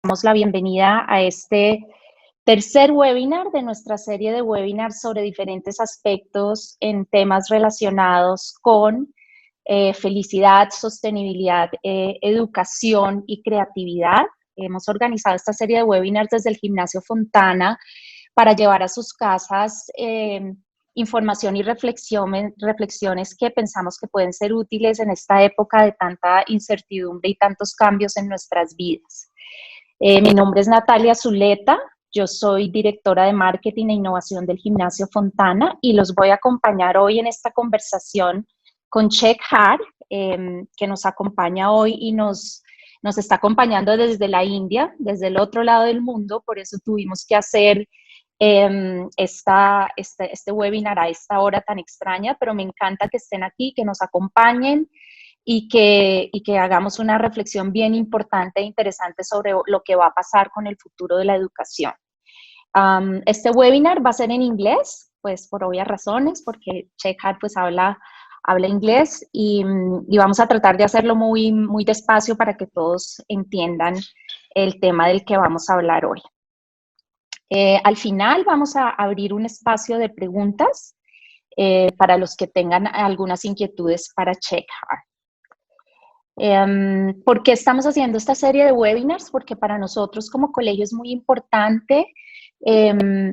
damos la bienvenida a este tercer webinar de nuestra serie de webinars sobre diferentes aspectos en temas relacionados con felicidad, sostenibilidad, educación y creatividad. Hemos organizado esta serie de webinars desde el Gimnasio Fontana para llevar a sus casas información y reflexiones que pensamos que pueden ser útiles en esta época de tanta incertidumbre y tantos cambios en nuestras vidas. Mi nombre es Natalia Zuleta, yo soy directora de Marketing e Innovación del Gimnasio Fontana y los voy a acompañar hoy en esta conversación con Shekhar, que nos acompaña hoy y nos está acompañando desde la India, desde el otro lado del mundo, por eso tuvimos que hacer este webinar a esta hora tan extraña, pero me encanta que estén aquí, que nos acompañen y que hagamos una reflexión bien importante e interesante sobre lo que va a pasar con el futuro de la educación. Este webinar va a ser en inglés, pues por obvias razones, porque Shekhar pues habla inglés y vamos a tratar de hacerlo muy, muy despacio para que todos entiendan el tema del que vamos a hablar hoy. Al final vamos a abrir un espacio de preguntas para los que tengan algunas inquietudes para Shekhar. ¿Por qué estamos haciendo esta serie de webinars? Porque para nosotros como colegio es muy importante,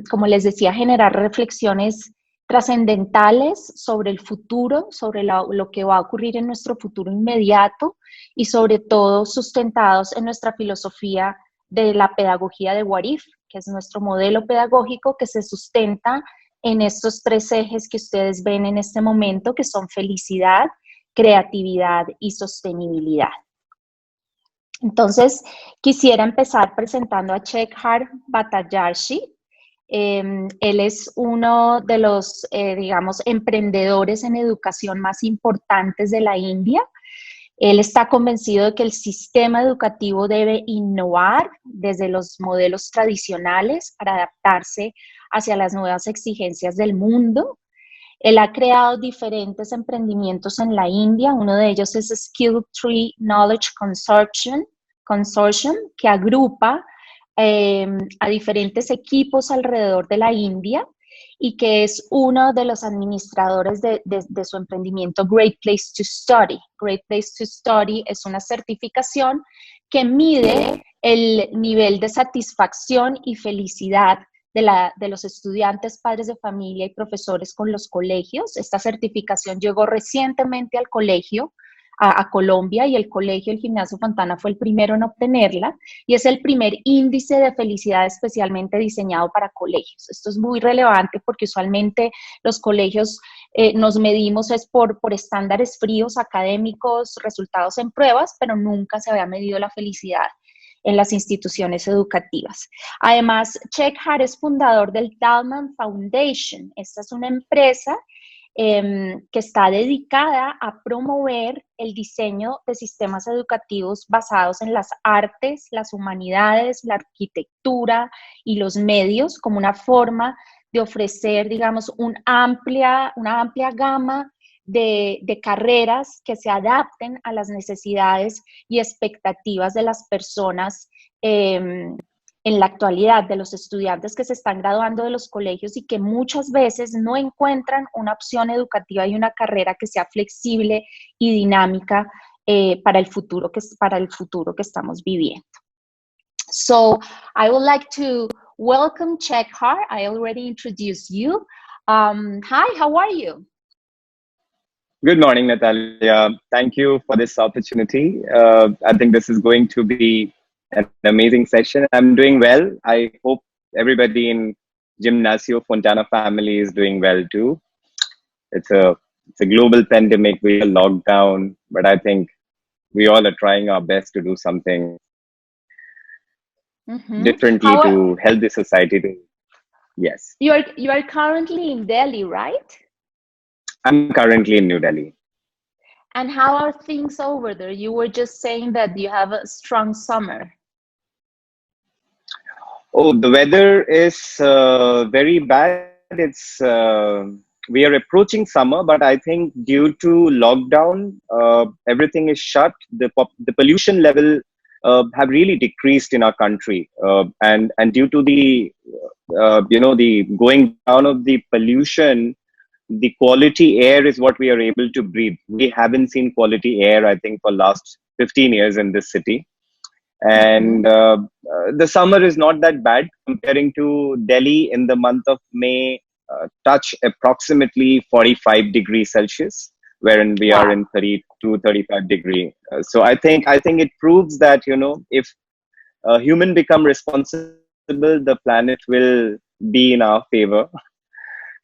como les decía, generar reflexiones trascendentales sobre el futuro, sobre lo que va a ocurrir en nuestro futuro inmediato y sobre todo sustentados en nuestra filosofía de la pedagogía de What If, que es nuestro modelo pedagógico que se sustenta en estos tres ejes que ustedes ven en este momento, que son felicidad, creatividad y sostenibilidad. Entonces, quisiera empezar presentando a Shekhar Bhattacharjee. Él es uno de los, digamos, emprendedores en educación más importantes de la India. Él está convencido de que el sistema educativo debe innovar desde los modelos tradicionales para adaptarse hacia las nuevas exigencias del mundo. Él ha creado diferentes emprendimientos en la India. Uno de ellos es Skill Tree Knowledge Consortium, que agrupa a diferentes equipos alrededor de la India y que es uno de los administradores de su emprendimiento Great Place to Study. Great Place to Study es una certificación que mide el nivel de satisfacción y felicidad de los estudiantes, padres de familia y profesores con los colegios. Esta certificación llegó recientemente al colegio, a Colombia, y el colegio, el Gimnasio Fontana, fue el primero en obtenerla, y es el primer índice de felicidad especialmente diseñado para colegios. Esto es muy relevante porque usualmente los colegios nos medimos es por estándares fríos, académicos, resultados en pruebas, pero nunca se había medido la felicidad en las instituciones educativas. Además, Shekhar es fundador del Dalman Foundation. Esta es una empresa que está dedicada a promover el diseño de sistemas educativos basados en las artes, las humanidades, la arquitectura y los medios como una forma de ofrecer, digamos, una amplia gama de carreras que se adapten a las necesidades y expectativas de las personas en la actualidad, de los estudiantes que se están graduando de los colegios y que muchas veces no encuentran una opción educativa y una carrera que sea flexible y dinámica para el futuro que estamos viviendo. So, I would like to welcome Shekhar. I already introduced you. Hi, how are you? Good morning, Natalia. Thank you for this opportunity. I think this is going to be an amazing session. I'm doing well. I hope everybody in Gimnasio Fontana family is doing well too. It's a global pandemic. We are locked down, but I think we all are trying our best to do something differently to help the society to. Yes. You are currently in Delhi, right? I'm currently in New Delhi. And how are things over there? You were just saying that you have a strong summer. Oh, the weather is very bad. It's we are approaching summer, but I think due to lockdown, everything is shut. The pollution level have really decreased in our country, and due to the the going down of the pollution, the quality air is what we are able to breathe. We haven't seen quality air, I think, for last 15 years in this city. And the summer is not that bad comparing to Delhi. In the month of May, touch approximately 45 degrees Celsius, wherein we are Wow. in 32, 35 degree. So I think it proves that, if human become responsible, the planet will be in our favor.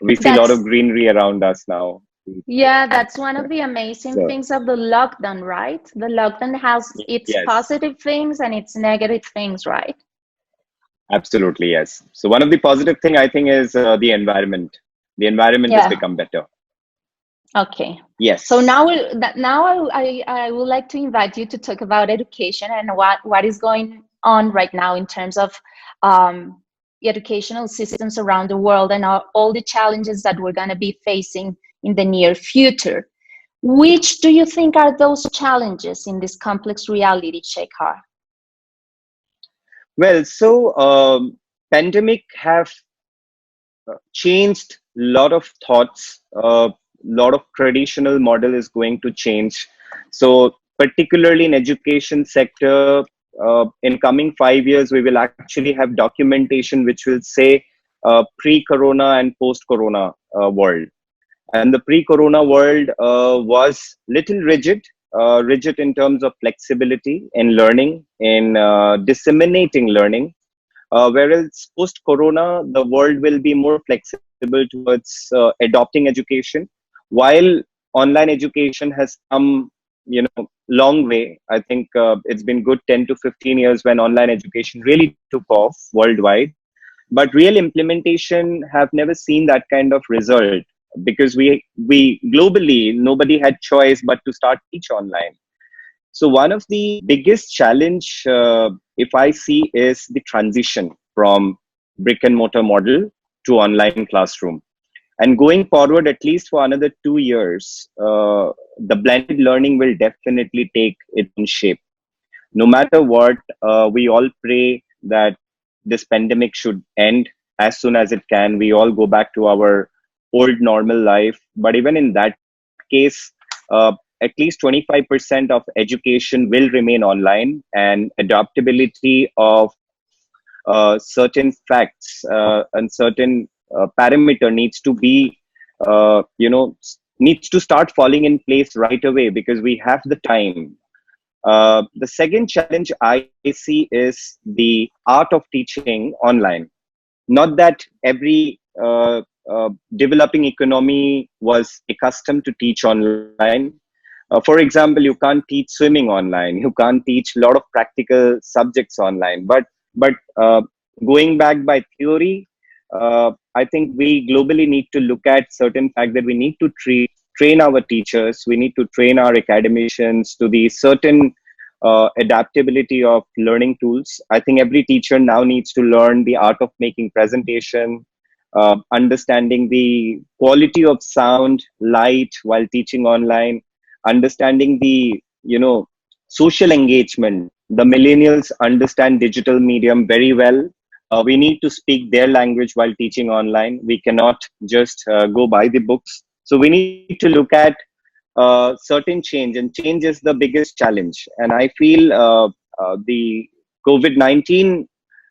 We see a lot of That's greenery around us now. Yeah, that's one of the amazing So things of the lockdown, right? The lockdown has its yes, positive things and its negative things, right? absolutely yes. So one of the positive thing I think is the environment. The environment has Yeah. become better. Okay. So Yes. now I would like to invite you to talk about education and what is going on right now in terms of um, educational systems around the world and all the challenges that we're going to be facing in the near future. Which do you think are those challenges in this complex reality, Shekhar? Well, so pandemic have changed lot of thoughts. Lot of traditional model is going to change. So particularly in education sector, in coming 5 years, we will actually have documentation which will say pre-corona and post-corona world. And the pre-corona world was little rigid in terms of flexibility in learning, in disseminating learning, whereas post corona, the world will be more flexible towards adopting education, while online education has come, long way. I think it's been good 10 to 15 years when online education really took off worldwide. But real implementation have never seen that kind of result, because we globally nobody had choice but to start teach online. So one of the biggest challenge, if I see, is the transition from brick and mortar model to online classroom. And going forward, at least for another 2 years, the blended learning will definitely take its own shape. No matter what, we all pray that this pandemic should end as soon as it can. We all go back to our old normal life. But even in that case, at least 25% of education will remain online, and adaptability of certain facts and certain parameter needs to be, needs to start falling in place right away, because we have the time. The second challenge I see is the art of teaching online. Not that every developing economy was accustomed to teach online. For example, you can't teach swimming online. You can't teach a lot of practical subjects online. But going back by theory, I think we globally need to look at certain fact that we need to train our teachers. We need to train our academicians to the certain adaptability of learning tools. I think every teacher now needs to learn the art of making presentation, understanding the quality of sound, light while teaching online, understanding the social engagement. The millennials understand digital medium very well. We need to speak their language while teaching online. We cannot just go by the books. So we need to look at certain change, and change is the biggest challenge. And I feel the COVID-19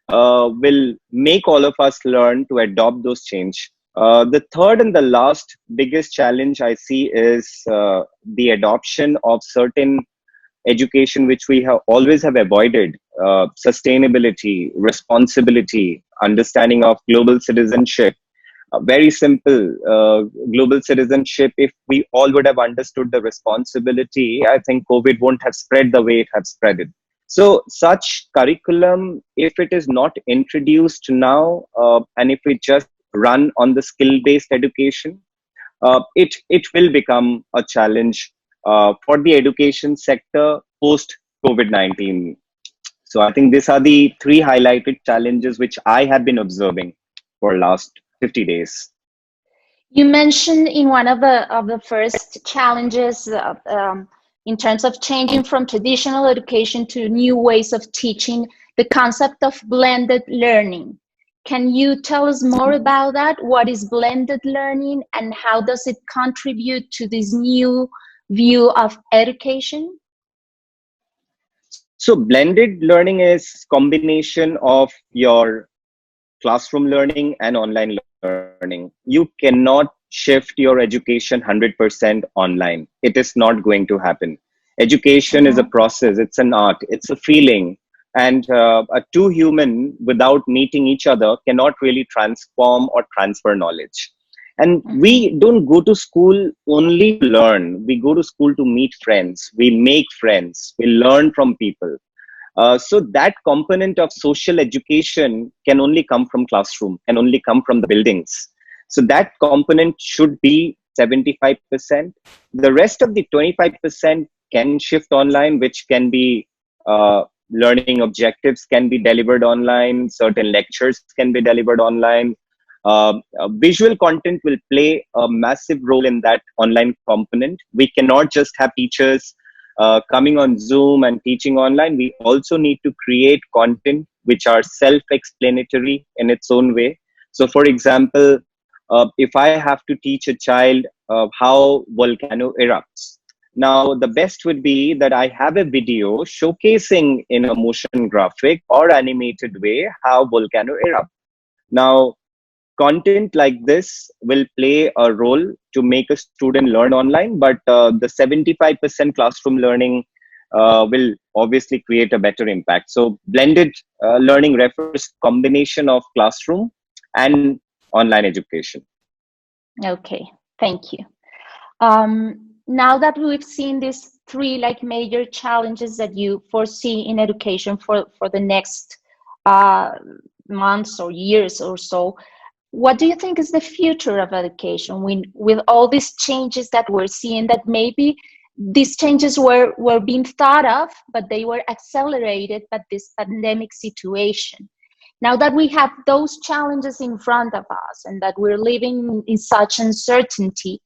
will make all of us learn to adopt those change. The third and the last biggest challenge I see is the adoption of certain education which we have always have avoided: sustainability, responsibility, understanding of global citizenship. Very simple. Global citizenship, if we all would have understood the responsibility, I think COVID won't have spread the way it has spread it. So such curriculum, if it is not introduced now, and if we just run on the skill based education, it will become a challenge for the education sector post COVID-19. So I think these are the three highlighted challenges which I have been observing for last 50 days. You mentioned in one of the first challenges in terms of changing from traditional education to new ways of teaching, the concept of blended learning. Can you tell us more about that? What is blended learning and how does it contribute to this new view of education? So blended learning is combination of your classroom learning and online learning. You cannot shift your education 100% online. It is not going to happen. Education is a process, it's an art, it's a feeling. And a two human without meeting each other cannot really transform or transfer knowledge. And we don't go to school only to learn. We go to school to meet friends. We make friends. We learn from people. So that component of social education can only come from classroom, can only come from the buildings. So that component should be 75%. The rest of the 25% can shift online, which can be learning objectives can be delivered online, certain lectures can be delivered online. Visual content will play a massive role in that online component. We cannot just have teachers coming on Zoom and teaching online. We also need to create content which are self-explanatory in its own way. So for example, if I have to teach a child how volcano erupts, now the best would be that I have a video showcasing in a motion graphic or animated way how volcano erupts. Now, content like this will play a role to make a student learn online, but the 75% classroom learning will obviously create a better impact. So blended learning refers to combination of classroom and online education. Okay, thank you. Now that we've seen these three major challenges that you foresee in education for the next months or years or so, what do you think is the future of education with all these changes that we're seeing, that maybe these changes were being thought of, but they were accelerated by this pandemic situation? Now that we have those challenges in front of us and that we're living in such uncertainty,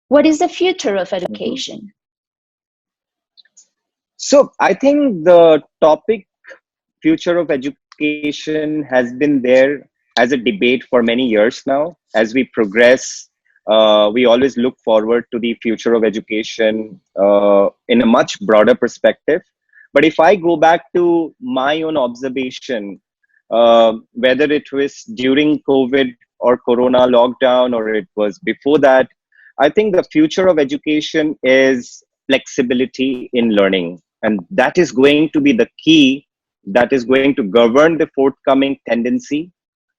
what is the future of education? So I think the topic future of education has been there as a debate for many years now. As we progress, we always look forward to the future of education in a much broader perspective. But if I go back to my own observation, whether it was during COVID or Corona lockdown, or it was before that, I think the future of education is flexibility in learning. And that is going to be the key that is going to govern the forthcoming tendency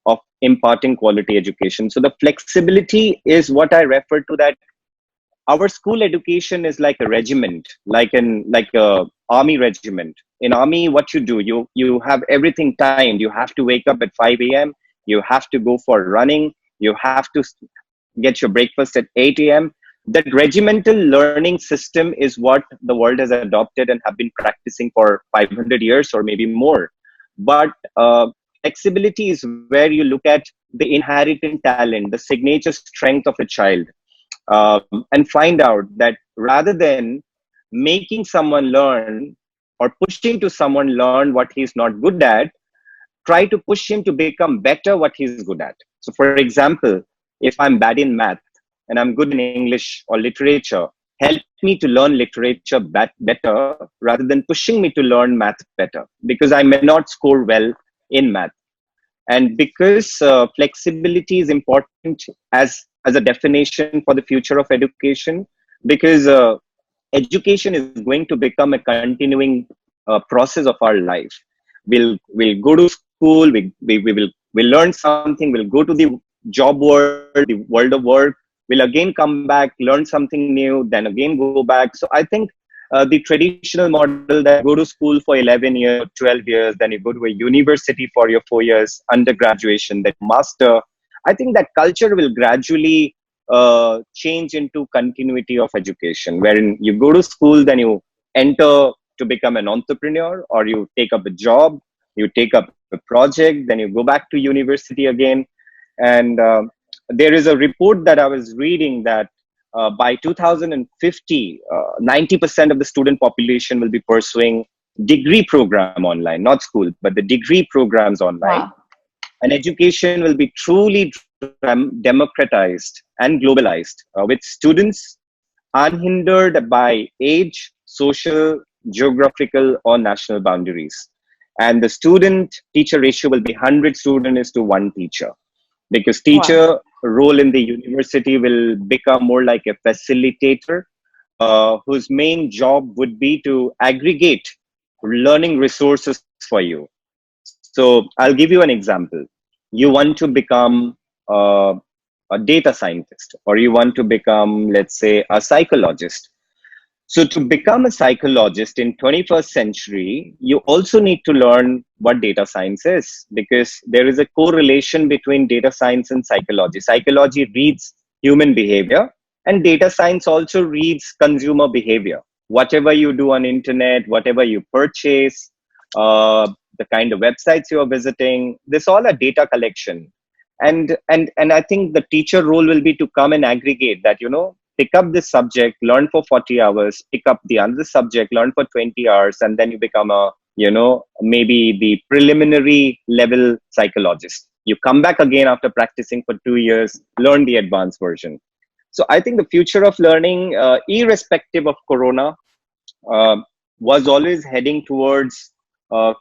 of imparting quality education. So the flexibility is what I refer to, that our school education is like a regiment, like a army regiment. In army, what you do, you have everything timed. You have to wake up at 5 a.m. You have to go for running. You have to get your breakfast at 8 a.m. That regimental learning system is what the world has adopted and have been practicing for 500 years or maybe more. But flexibility is where you look at the inherent talent, the signature strength of a child, and find out that rather than making someone learn or pushing to someone learn what he's not good at, try to push him to become better what he's good at. So for example, if I'm bad in math and I'm good in English or literature, help me to learn literature better rather than pushing me to learn math better, because I may not score well in math. And because flexibility is important as a definition for the future of education, because education is going to become a continuing process of our life. We'll go to school, we'll learn something, we'll go to the job world, the world of work, we'll again come back, learn something new, then again go back. So I think the traditional model that go to school for 11 years, 12 years, then you go to a university for your 4 years, undergraduation, then master, I think that culture will gradually change into continuity of education, wherein you go to school, then you enter to become an entrepreneur, or you take up a job, you take up a project, then you go back to university again. And there is a report that I was reading that by 2050, 90% of the student population will be pursuing degree program online, not school, but the degree programs online. Wow. And education will be truly democratized and globalized, with students unhindered by age, social, geographical, or national boundaries. And the student teacher ratio will be 100 students is to one teacher, because Wow. teacher role in the university will become more like a facilitator, whose main job would be to aggregate learning resources for you. So I'll give you an example. You want to become a data scientist, or you want to become, let's say, a psychologist. So to become a psychologist in 21st century, you also need to learn what data science is, because there is a correlation between data science and psychology. Psychology reads human behavior, and data science also reads consumer behavior. Whatever you do on internet, whatever you purchase, the kind of websites you are visiting, this all a data collection. And I think the teacher role will be to come and aggregate that, pick up this subject, learn for 40 hours, pick up the other subject, learn for 20 hours, and then you become a, maybe the preliminary level psychologist. You come back again after practicing for 2 years, learn the advanced version. So I think the future of learning, irrespective of Corona, uh, was always heading towards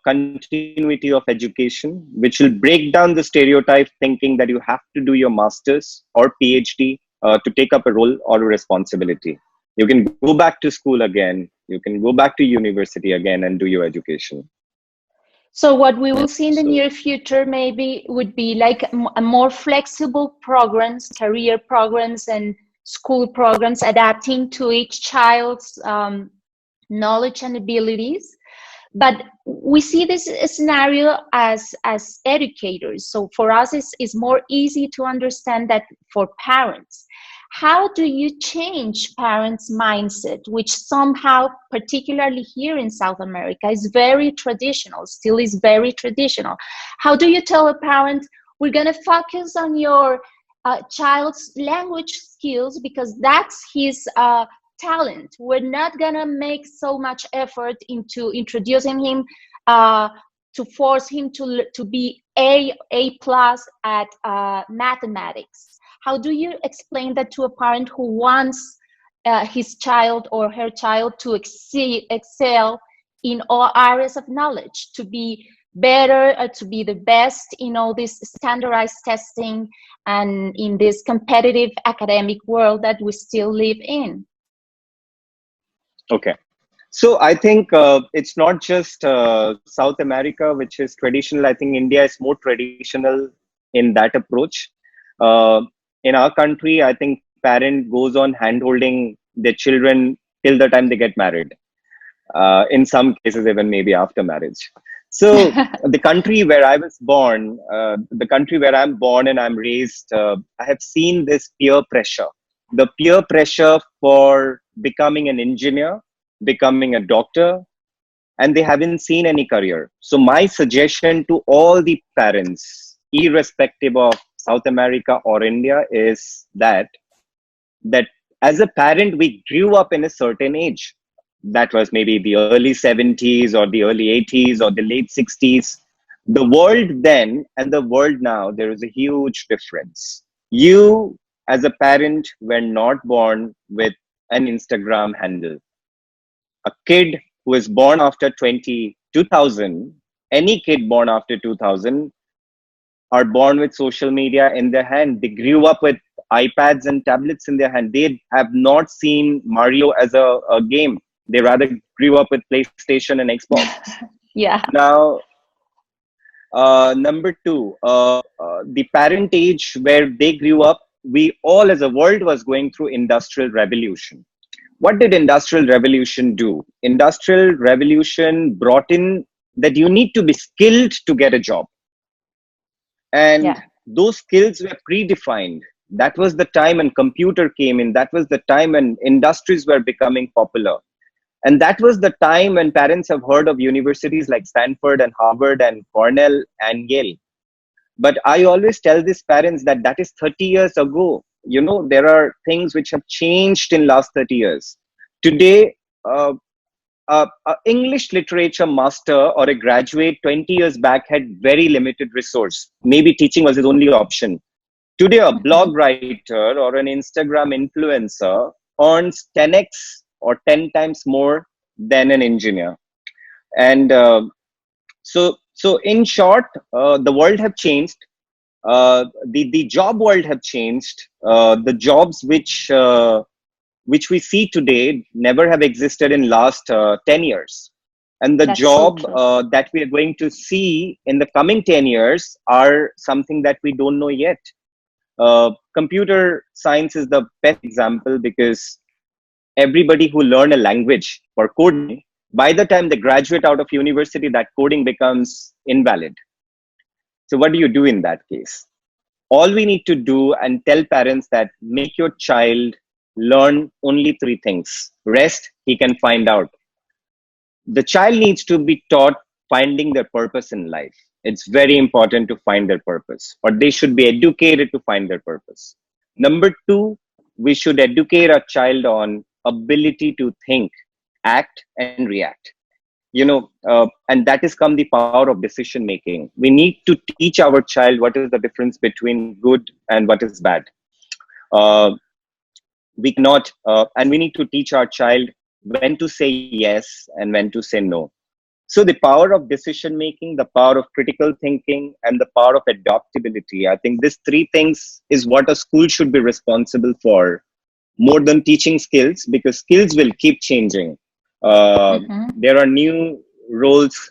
continuity of education, which will break down the stereotype thinking that you have to do your master's or PhD to take up a role or a responsibility. You can go back to school again, you can go back to university again and do your education. So what we will see in the So, near future maybe would be like a more flexible programs, career programs and school programs adapting to each child's knowledge and abilities. But we see this scenario as educators. So for us, it's more easy to understand that for parents. How do you change parents' mindset, which somehow, particularly here in South America, is very traditional, still is very traditional? How do you tell a parent, we're going to focus on your child's language skills because that's his talent. We're not going to make so much effort into introducing him to force him to be A plus at mathematics. How do you explain that to a parent who wants his child or her child to excel in all areas of knowledge, to be better, to be the best in all this standardized testing and in this competitive academic world that we still live in? okay. So I think it's not just South America, which is traditional. I think India is more traditional in that approach. Uh, in our country, I think parent goes on hand-holding their children till the time they get married. In some cases, even maybe after marriage. So the country where I was born, the country where I'm born and I'm raised, I have seen this peer pressure. The peer pressure for becoming an engineer, becoming a doctor, and they haven't seen any career. So my suggestion to all the parents, irrespective of South America or India, is that as a parent, we grew up in a certain age. That was maybe the early 70s or the early 80s or the late 60s. The world then and the world now, there is a huge difference. You, as a parent, were not born with an Instagram handle. A kid who is born after 2000, any kid born after 2000, are born with social media in their hand. They grew up with iPads and tablets in their hand. They have not seen Mario as a game. They rather grew up with PlayStation and Xbox. Yeah. Now, number two, the parent age where they grew up, we all as a world was going through industrial revolution. What did industrial revolution do? Industrial revolution brought in that you need to be skilled to get a job. And Yeah. those skills were predefined. That was the time when computer came in. That was the time when industries were becoming popular. And that was the time when parents have heard of universities like Stanford and Harvard and Cornell and Yale. But I always tell these parents that that is 30 years ago. there are things which have changed in last 30 years. Today, a English literature master or a graduate 20 years back had very limited resource. Maybe teaching was his only option. Today, a blog writer or an Instagram influencer earns 10x or 10 times more than an engineer. And so in short, the world have changed. The job world have changed. The jobs which we see today never have existed in last 10 years. And the That's so job true. that we are going to see in the coming 10 years are something that we don't know yet. Computer science is the best example, because everybody who learn a language for coding, by the time they graduate out of university, that coding becomes invalid. So what do you do in that case? All we need to do and tell parents that make your child learn only three things. Rest, he can find out. The child needs to be taught finding their purpose in life. It's very important to find their purpose, or they should be educated to find their purpose. Number two, we should educate our child on ability to think, act, and react. And that is come the power of decision making. We need to teach our child what is the difference between good and what is bad. Uh, we cannot, and we need to teach our child when to say yes and when to say no. So the power of decision making, the power of critical thinking, and the power of adaptability, I think these three things is what a school should be responsible for, more than teaching skills, because skills will keep changing. There are new roles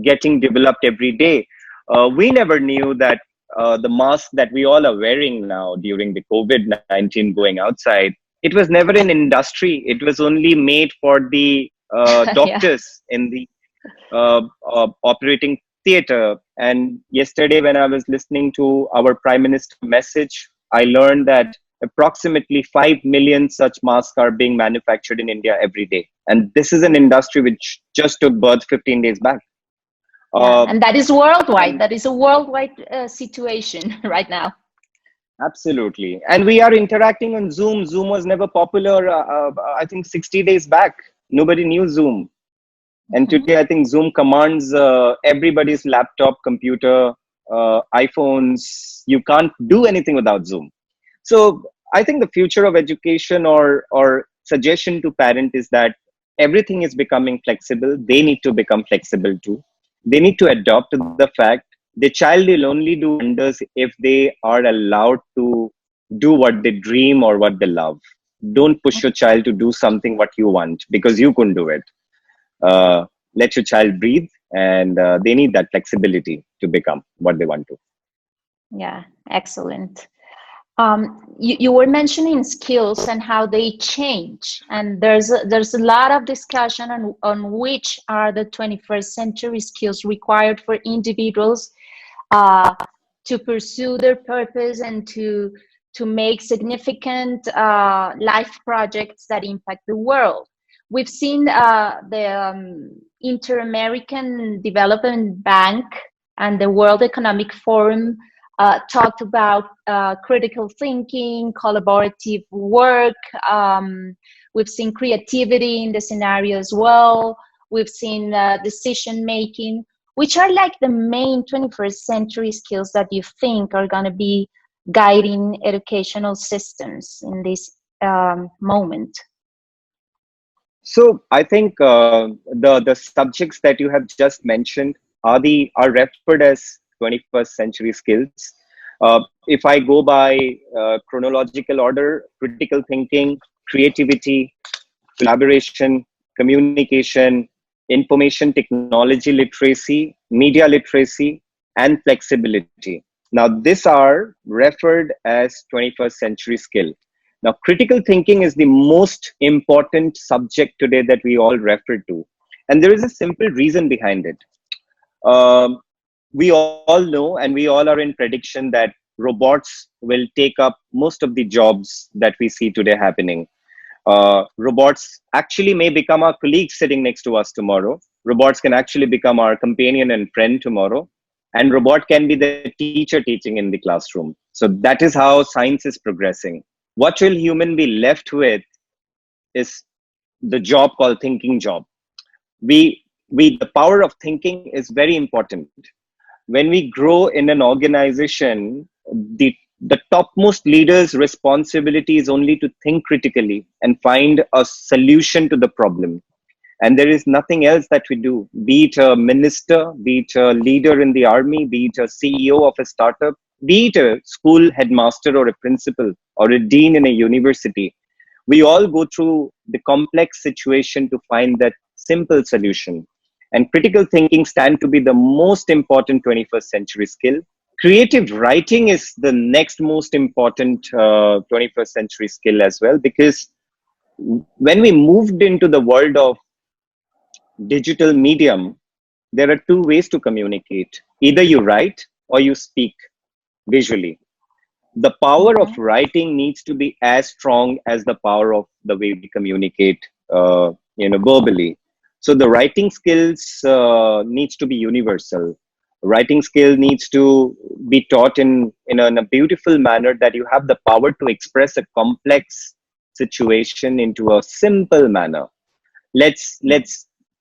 getting developed every day. We never knew that the mask that we all are wearing now during the COVID-19 going outside, it was never an industry. It was only made for the Yeah. doctors in the operating theater. And yesterday, when I was listening to our Prime Minister message, I learned that approximately 5 million such masks are being manufactured in India every day. And this is an industry which just took birth 15 days back. Yeah, and that is worldwide. And That is a worldwide situation right now. absolutely. And we are interacting on Zoom. Zoom was never popular, I think, 60 days back. Nobody knew Zoom. And today, I think Zoom commands everybody's laptop, computer, iPhones. You can't do anything without Zoom. So I think the future of education, or suggestion to parent, is that everything is becoming flexible. They need to become flexible too. They need to adopt to the fact the child will only do wonders if they are allowed to do what they dream or what they love. Don't push your child to do something what you want because you couldn't do it. Let your child breathe, and they need that flexibility to become what they want to. Yeah, excellent. You were mentioning skills and how they change, and there's a lot of discussion on which are the 21st century skills required for individuals uh, to pursue their purpose and to make significant life projects that impact the world. We've seen the Inter-American Development Bank and the World Economic Forum talked about critical thinking, collaborative work. We've seen creativity in the scenario as well. We've seen decision making, which are like the main 21st century skills that you think are going to be guiding educational systems in this moment. So I think the subjects that you have just mentioned are referred as 21st century skills. If I go by chronological order, critical thinking, creativity, collaboration, communication, information technology literacy, media literacy, and flexibility. Now, these are referred as 21st century skill. Now, critical thinking is the most important subject today that we all refer to. And there is a simple reason behind it. Um, we all know, and we all are in prediction, that robots will take up most of the jobs that we see today happening. Robots actually may become our colleagues sitting next to us tomorrow. Robots can actually become our companion and friend tomorrow. and robot can be the teacher teaching in the classroom. So that is how science is progressing. What will human be left with is the job called thinking job. We the power of thinking is very important. When we grow in an organization, the topmost leader's responsibility is only to think critically and find a solution to the problem. And there is nothing else that we do, be it a minister, be it a leader in the army, be it a CEO of a startup, be it a school headmaster or a principal or a dean in a university. We all go through the complex situation to find that simple solution. And critical thinking stand to be the most important 21st century skill. Creative writing is the next most important 21st century skill as well, because when we moved into the world of digital medium, there are two ways to communicate. Either you write or you speak visually. The power of writing needs to be as strong as the power of the way we communicate, verbally. So the writing skills needs to be universal. Writing skill needs to be taught in a beautiful manner, that you have the power to express a complex situation into a simple manner. Let's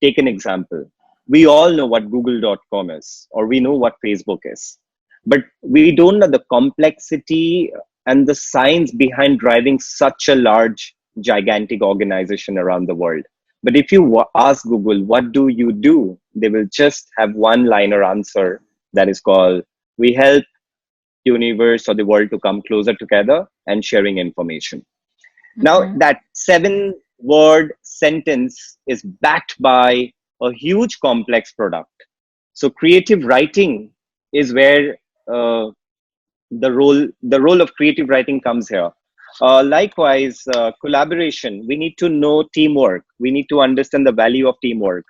take an example. We all know what google.com is, or we know what Facebook is, but we don't know the complexity and the science behind driving such a large, gigantic organization around the world. But if you ask Google, what do you do? They will just have one liner answer that is called, we help universe or the world to come closer together and sharing information. Now, that 7-word sentence is backed by a huge complex product. So creative writing is where the role of creative writing comes here. Likewise, collaboration. We need to know teamwork. We need to understand the value of teamwork.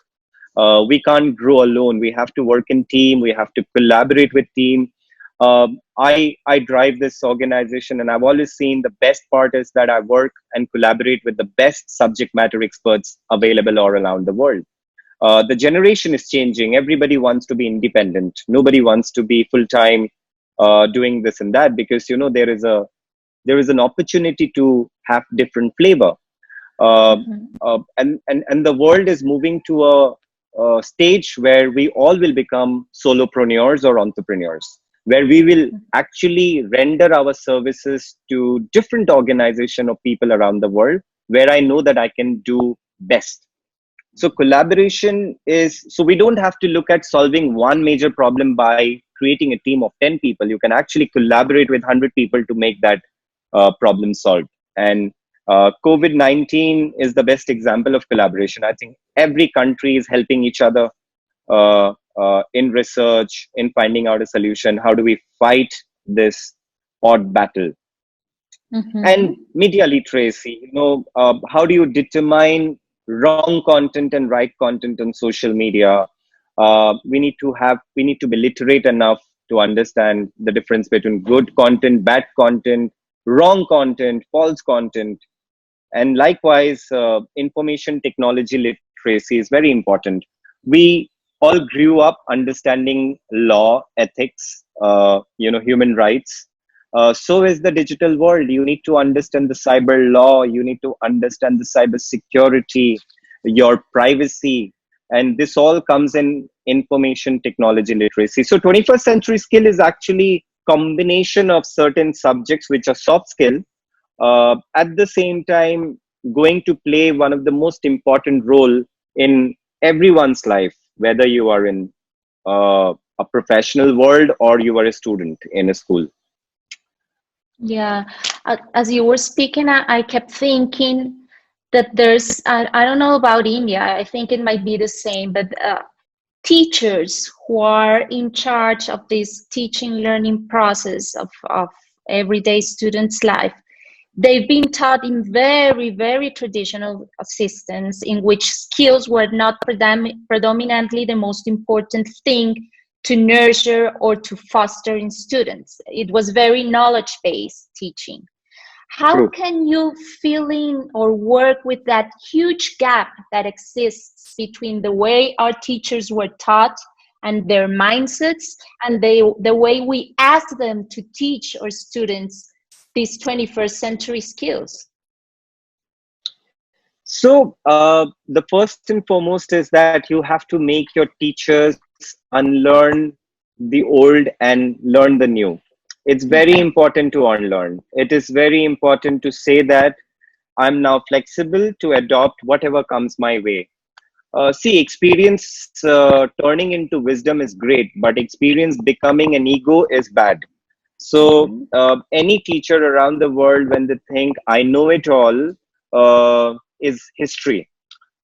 We can't grow alone. We have to work in team. We have to collaborate with team. I drive this organization, and I've always seen the best part is that I work and collaborate with the best subject matter experts available all around the world. The generation is changing. Everybody wants to be independent. Nobody wants to be full time doing this and that, because there is an opportunity to have different flavor. And the world is moving to a stage where we all will become solopreneurs or entrepreneurs, where we will actually render our services to different organization of people around the world, where I know that I can do best. So collaboration is, so we don't have to look at solving one major problem by creating a team of 10 people. You can actually collaborate with 100 people to make that problem solved. And COVID-19 is the best example of collaboration. I think every country is helping each other in research, in finding out a solution. How do we fight this odd battle? And media literacy, how do you determine wrong content and right content on social media? We need to be literate enough to understand the difference between good content, bad content, wrong content, false content. And likewise, information technology literacy is very important. We all grew up understanding law, ethics, human rights. So is the digital world. You need to understand the cyber law. You need to understand the cyber security, your privacy. And this all comes in information technology literacy. So 21st century skill is actually combination of certain subjects which are soft skill, at the same time going to play one of the most important role in everyone's life, whether you are in a professional world or you are a student in a school. Yeah, as you were speaking, I kept thinking that there's, I don't know about India, I think it might be the same, but teachers who are in charge of this teaching learning process of everyday students' life, they've been taught in very, very traditional systems in which skills were not predominantly the most important thing to nurture or to foster in students. It was very knowledge-based teaching. How True. can you fill in or work with that huge gap that exists between the way our teachers were taught and their mindsets and the way we ask them to teach our students these 21st century skills? So the first and foremost is that you have to make your teachers unlearn the old and learn the new. It's very important to unlearn. It is very important to say that I'm now flexible to adopt whatever comes my way. See, experience turning into wisdom is great, but experience becoming an ego is bad. So, any teacher around the world, when they think, I know it all, is history.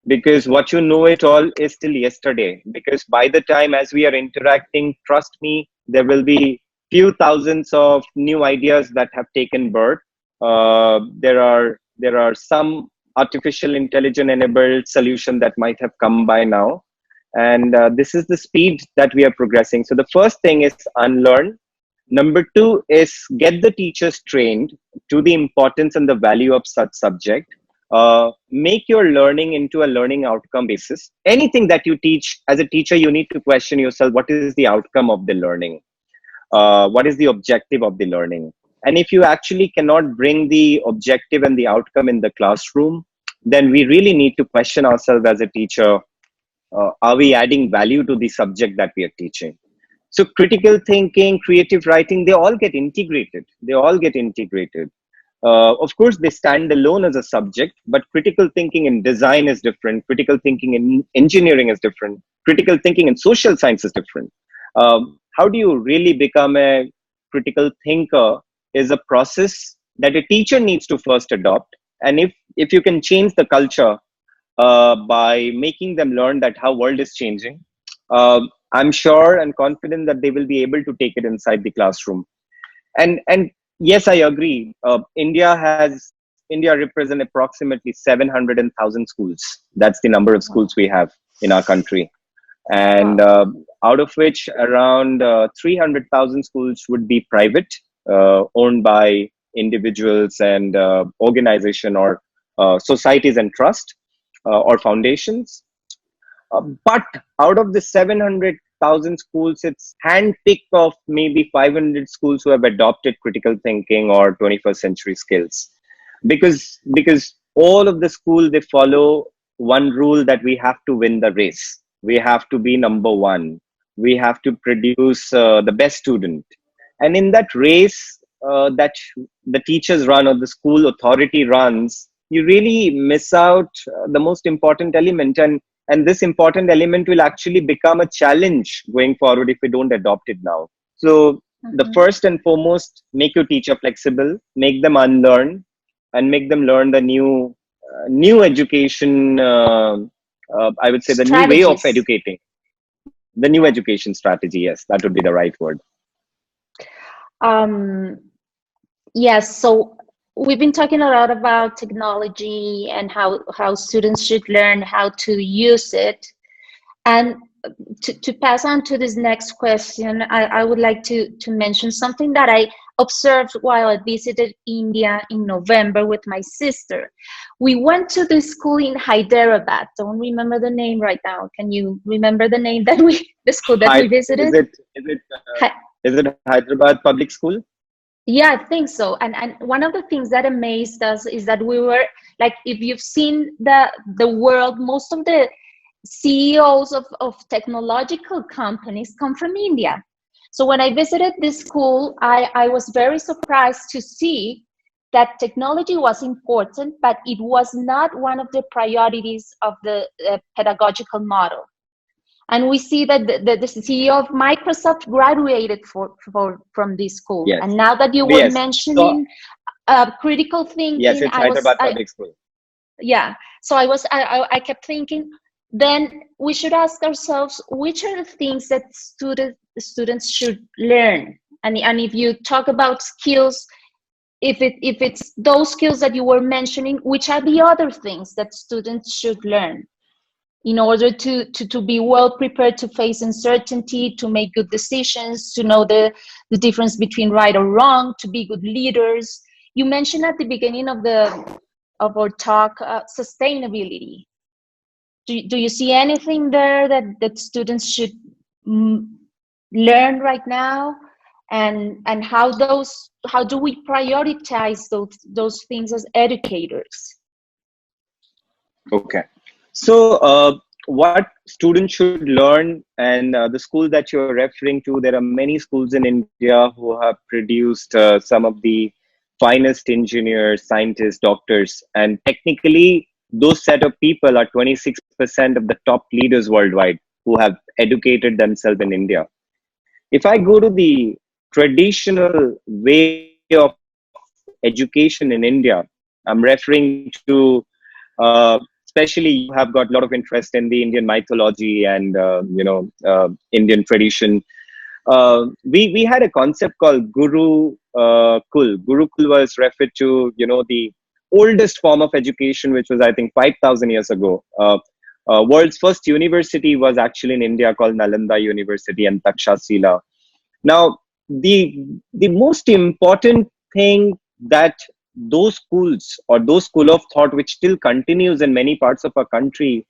Because what you know it all is till yesterday. Because by the time as we are interacting, trust me, there will be few thousands of new ideas that have taken birth. There are some artificial intelligence enabled solution that might have come by now, and this is the speed that we are progressing. So the first thing is unlearn. Number two is get the teachers trained to the importance and the value of such subject. Make your learning into a learning outcome basis. Anything that you teach as a teacher, you need to question yourself: what is the outcome of the learning? What is the objective of the learning? And if you actually cannot bring the objective and the outcome in the classroom, then we really need to question ourselves as a teacher. Are we adding value to the subject that we are teaching? So critical thinking, creative writing, they all get integrated. They all get integrated. Of course, they stand alone as a subject, but critical thinking in design is different. Critical thinking in engineering is different. Critical thinking in social science is different. How do you really become a critical thinker is a process that a teacher needs to first adopt. And if you can change the culture by making them learn that how world is changing, I'm sure and confident that they will be able to take it inside the classroom. And yes, I agree. India represents approximately 700,000 schools. That's the number of schools we have in our country, and out of which around 300,000 schools would be private, owned by individuals and organization or societies and trust or foundations. But out of the 700,000 schools, it's handpicked of maybe 500 schools who have adopted critical thinking or 21st century skills. Because all of the school, they follow one rule, that we have to win the race. We have to be number one. We have to produce the best student. And in that race that the teachers run or the school authority runs, you really miss out the most important element. And this important element will actually become a challenge going forward if we don't adopt it now. So the first and foremost, make your teacher flexible, make them unlearn, and make them learn the new education. I would say the new way of educating, the new education strategy. Yes, that would be the right word. Yes. So we've been talking a lot about technology and how students should learn how to use it. And to pass on to this next question, I would like to mention something that I observed while I visited India in November with my sister. We went to the school in Hyderabad. Don't remember the name right now. Can you remember the name that the school that we visited? Is it Hyderabad Public School? Yeah, I think so. And one of the things that amazed us is that we were like, if you've seen the world, most of the CEOs of technological companies come from India. So when I visited this school, I was very surprised to see that technology was important, but it was not one of the priorities of the pedagogical model. And we see that the CEO of Microsoft graduated from this school. Yes. And now that you were mentioning critical thinking, yes, it's Hyderabad Public School. Yeah. So I kept thinking, then we should ask ourselves, which are the things that students should learn? And if you talk about skills, if it's those skills that you were mentioning, which are the other things that students should learn in order to be well prepared to face uncertainty, to make good decisions, to know the difference between right or wrong, to be good leaders? You mentioned at the beginning of our talk sustainability. Do you see anything there that students should mm, learn right now, and how do we prioritize those things as educators? Okay. So, what students should learn, and the school that you're referring to, there are many schools in India who have produced some of the finest engineers, scientists, doctors, and technically, those set of people are 26% of the top leaders worldwide who have educated themselves in India. If I go to the traditional way of education in India, I'm referring to especially you have got a lot of interest in the Indian mythology and Indian tradition. We had a concept called Gurukul. Gurukul was referred to the oldest form of education, which was I think 5,000 years ago. World's first university was actually in India called Nalanda University and Takshashila. Now, the most important thing that those schools or those school of thought, which still continues in many parts of our country,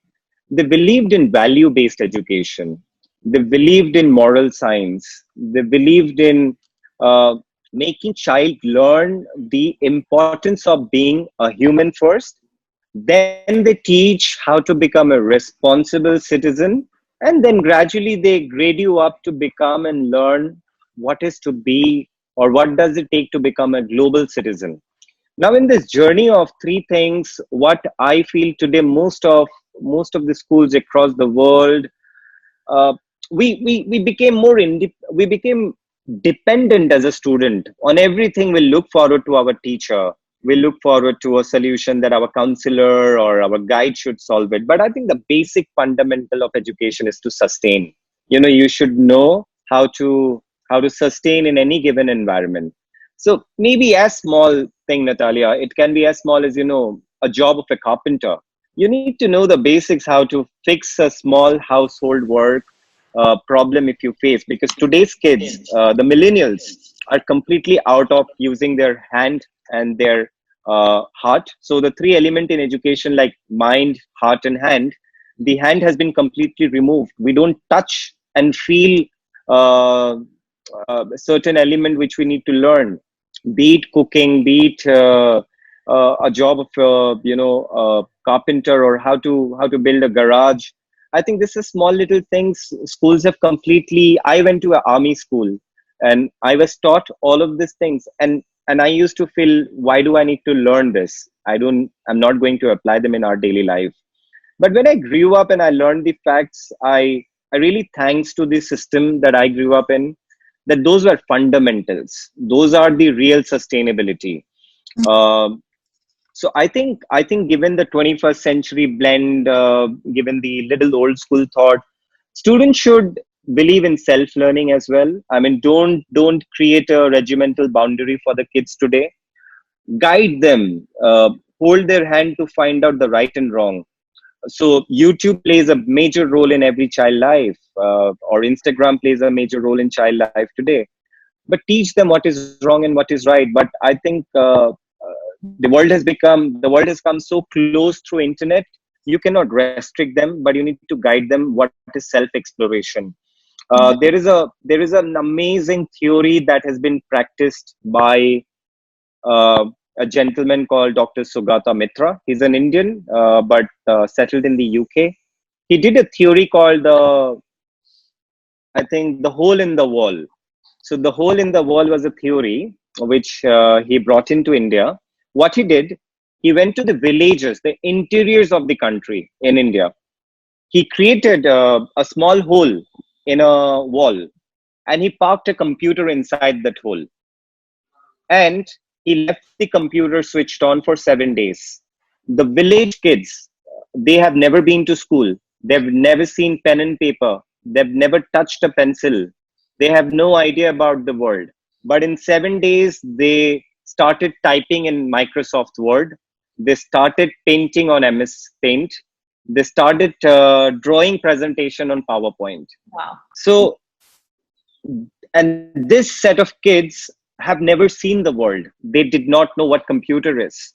they believed in value-based education. They believed in moral science. They believed in uh, making child learn the importance of being a human first. Then they teach how to become a responsible citizen, and then gradually they grade you up to become and learn what is to be or what does it take to become a global citizen. Now in this journey of three things, what I feel today, most of the schools across the world, uh, we became we became dependent as a student on everything. We look forward to our teacher, we look forward to a solution that our counselor or our guide should solve it. But I think the basic fundamental of education is to sustain. You should know how to sustain in any given environment. So maybe as small thing, Natalia, it can be as small as a job of a carpenter. You need to know the basics, how to fix a small household work problem if you face, because today's kids, the millennials, are completely out of using their hand and their heart. So the three element in education, like mind, heart and hand, the hand has been completely removed. We don't touch and feel uh, a certain element which we need to learn, be it cooking, be it a job of carpenter, or how to build a garage. I think this is small little things. Schools have completely. I went to an army school, and I was taught all of these things, and I used to feel, why do I need to learn this? I'm not going to apply them in our daily life. But when I grew up and I learned the facts, I really thanks to the system that I grew up in, that those were fundamentals. Those are the real sustainability. Um, so I think given the 21st century blend, given the little old school thought, students should believe in self learning as well. I mean, don't create a regimental boundary for the kids today. Guide them, hold their hand to find out the right and wrong. So YouTube plays a major role in every child life, or Instagram plays a major role in child life today. But teach them what is wrong and what is right. But I think the world has come so close through internet. You cannot restrict them, but you need to guide them what is self exploration. There is an amazing theory that has been practiced by a gentleman called Dr. Sugata Mitra. He's an Indian, but settled in the UK. He did a theory called I think, the hole in the wall. So the hole in the wall was a theory which he brought into India. What he did, he went to the villages, the interiors of the country in India. He created a small hole in a wall, and he parked a computer inside that hole. And he left the computer switched on for 7 days. The village kids, they have never been to school. They've never seen pen and paper. They've never touched a pencil. They have no idea about the world. But in 7 days, they started typing in Microsoft Word. They started painting on MS Paint. They started drawing presentation on PowerPoint. Wow. So, and this set of kids have never seen the world. They did not know what computer is.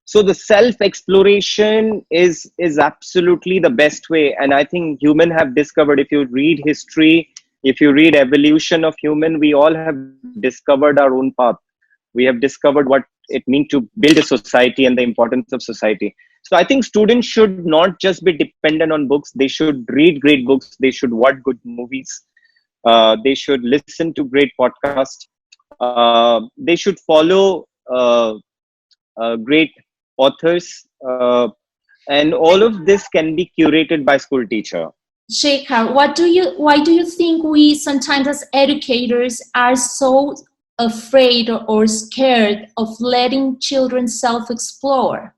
So the self exploration is absolutely the best way. And I think human have discovered, if you read history, If you read Evolution of Human, we all have discovered our own path. We have discovered what it means to build a society and the importance of society. So I think students should not just be dependent on books. They should read great books. They should watch good movies. They should listen to great podcasts. They should follow great authors. And all of this can be curated by school teacher. Shekhar, why do you think we sometimes as educators are so afraid or scared of letting children self-explore?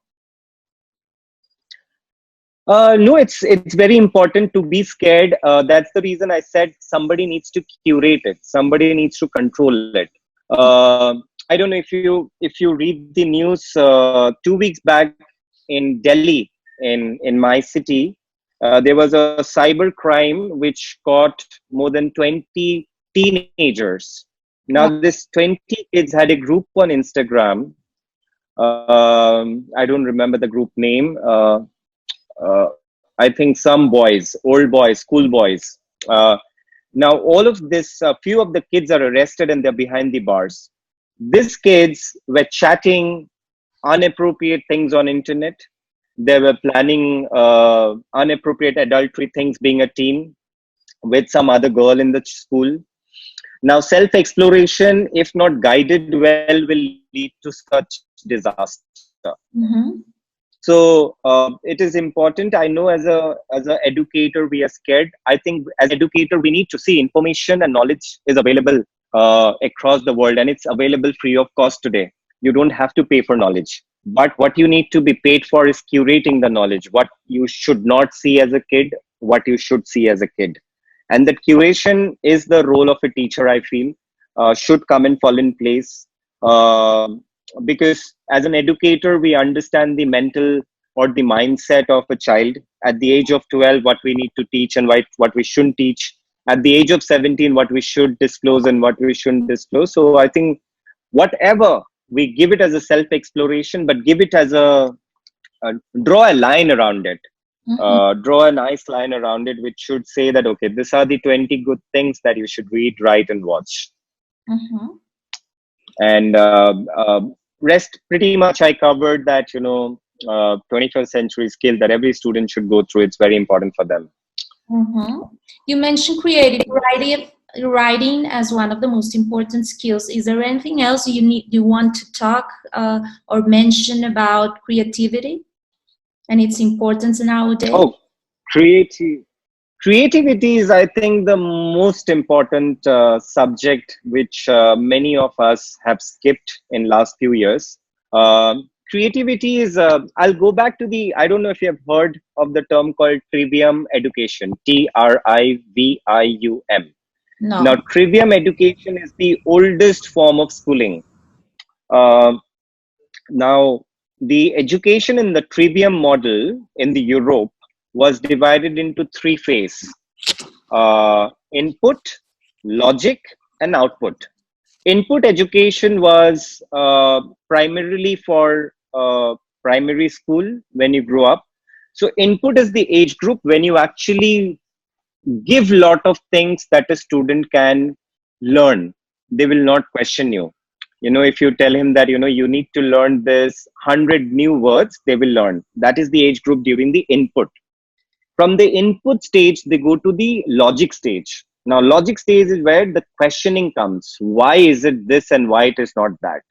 No, it's very important to be scared. That's the reason I said somebody needs to curate it. Somebody needs to control it. I don't know if you read the news 2 weeks back in Delhi, in my city, there was a cyber crime which caught more than 20 teenagers. Now, this 20 kids had a group on Instagram. I don't remember the group name. I think some boys, old boys, school boys. Now, all of this, few of the kids are arrested and they're behind the bars. These kids were chatting inappropriate things on internet. They were planning inappropriate adultery things being a teen with some other girl in the school. Now, self-exploration, if not guided well, will lead to such disaster. Mm-hmm. So it is important. I know as a educator, we are scared. I think as an educator, we need to see information and knowledge is available across the world, and it's available free of cost today. You don't have to pay for knowledge. But what you need to be paid for is curating the knowledge, what you should not see as a kid, what you should see as a kid. And that curation is the role of a teacher, I feel, should come and fall in place. Because as an educator, we understand the mental or the mindset of a child. At the age of 12, what we need to teach and what we shouldn't teach. At the age of 17, what we should disclose and what we shouldn't disclose. So I think whatever, we give it as a self-exploration, but give it as draw a line around it. Mm-hmm. Draw a nice line around it, which should say that, okay, these are the 20 good things that you should read, write, and watch. Mm-hmm. And rest, pretty much I covered that, 21st century skill that every student should go through. It's very important for them. Mm-hmm. You mentioned creative writing as one of the most important skills. Is there anything else you want to talk or mention about creativity and its importance nowadays? Oh, creativity is, I think, the most important subject which many of us have skipped in last few years. Creativity is, I'll go back to I don't know if you have heard of the term called trivium education, TRIVIUM. No. Now, trivium education is the oldest form of schooling. Now, the education in the trivium model in the Europe was divided into three phases: input, logic, and output. Input education was primarily for primary school when you grow up. So input is the age group when you actually give lot of things that a student can learn. They will not question you. If you tell him that, you need to learn this 100 new words, they will learn. That is the age group during the input. From the input stage, they go to the logic stage. Now, logic stage is where the questioning comes. Why is it this and why it is not that?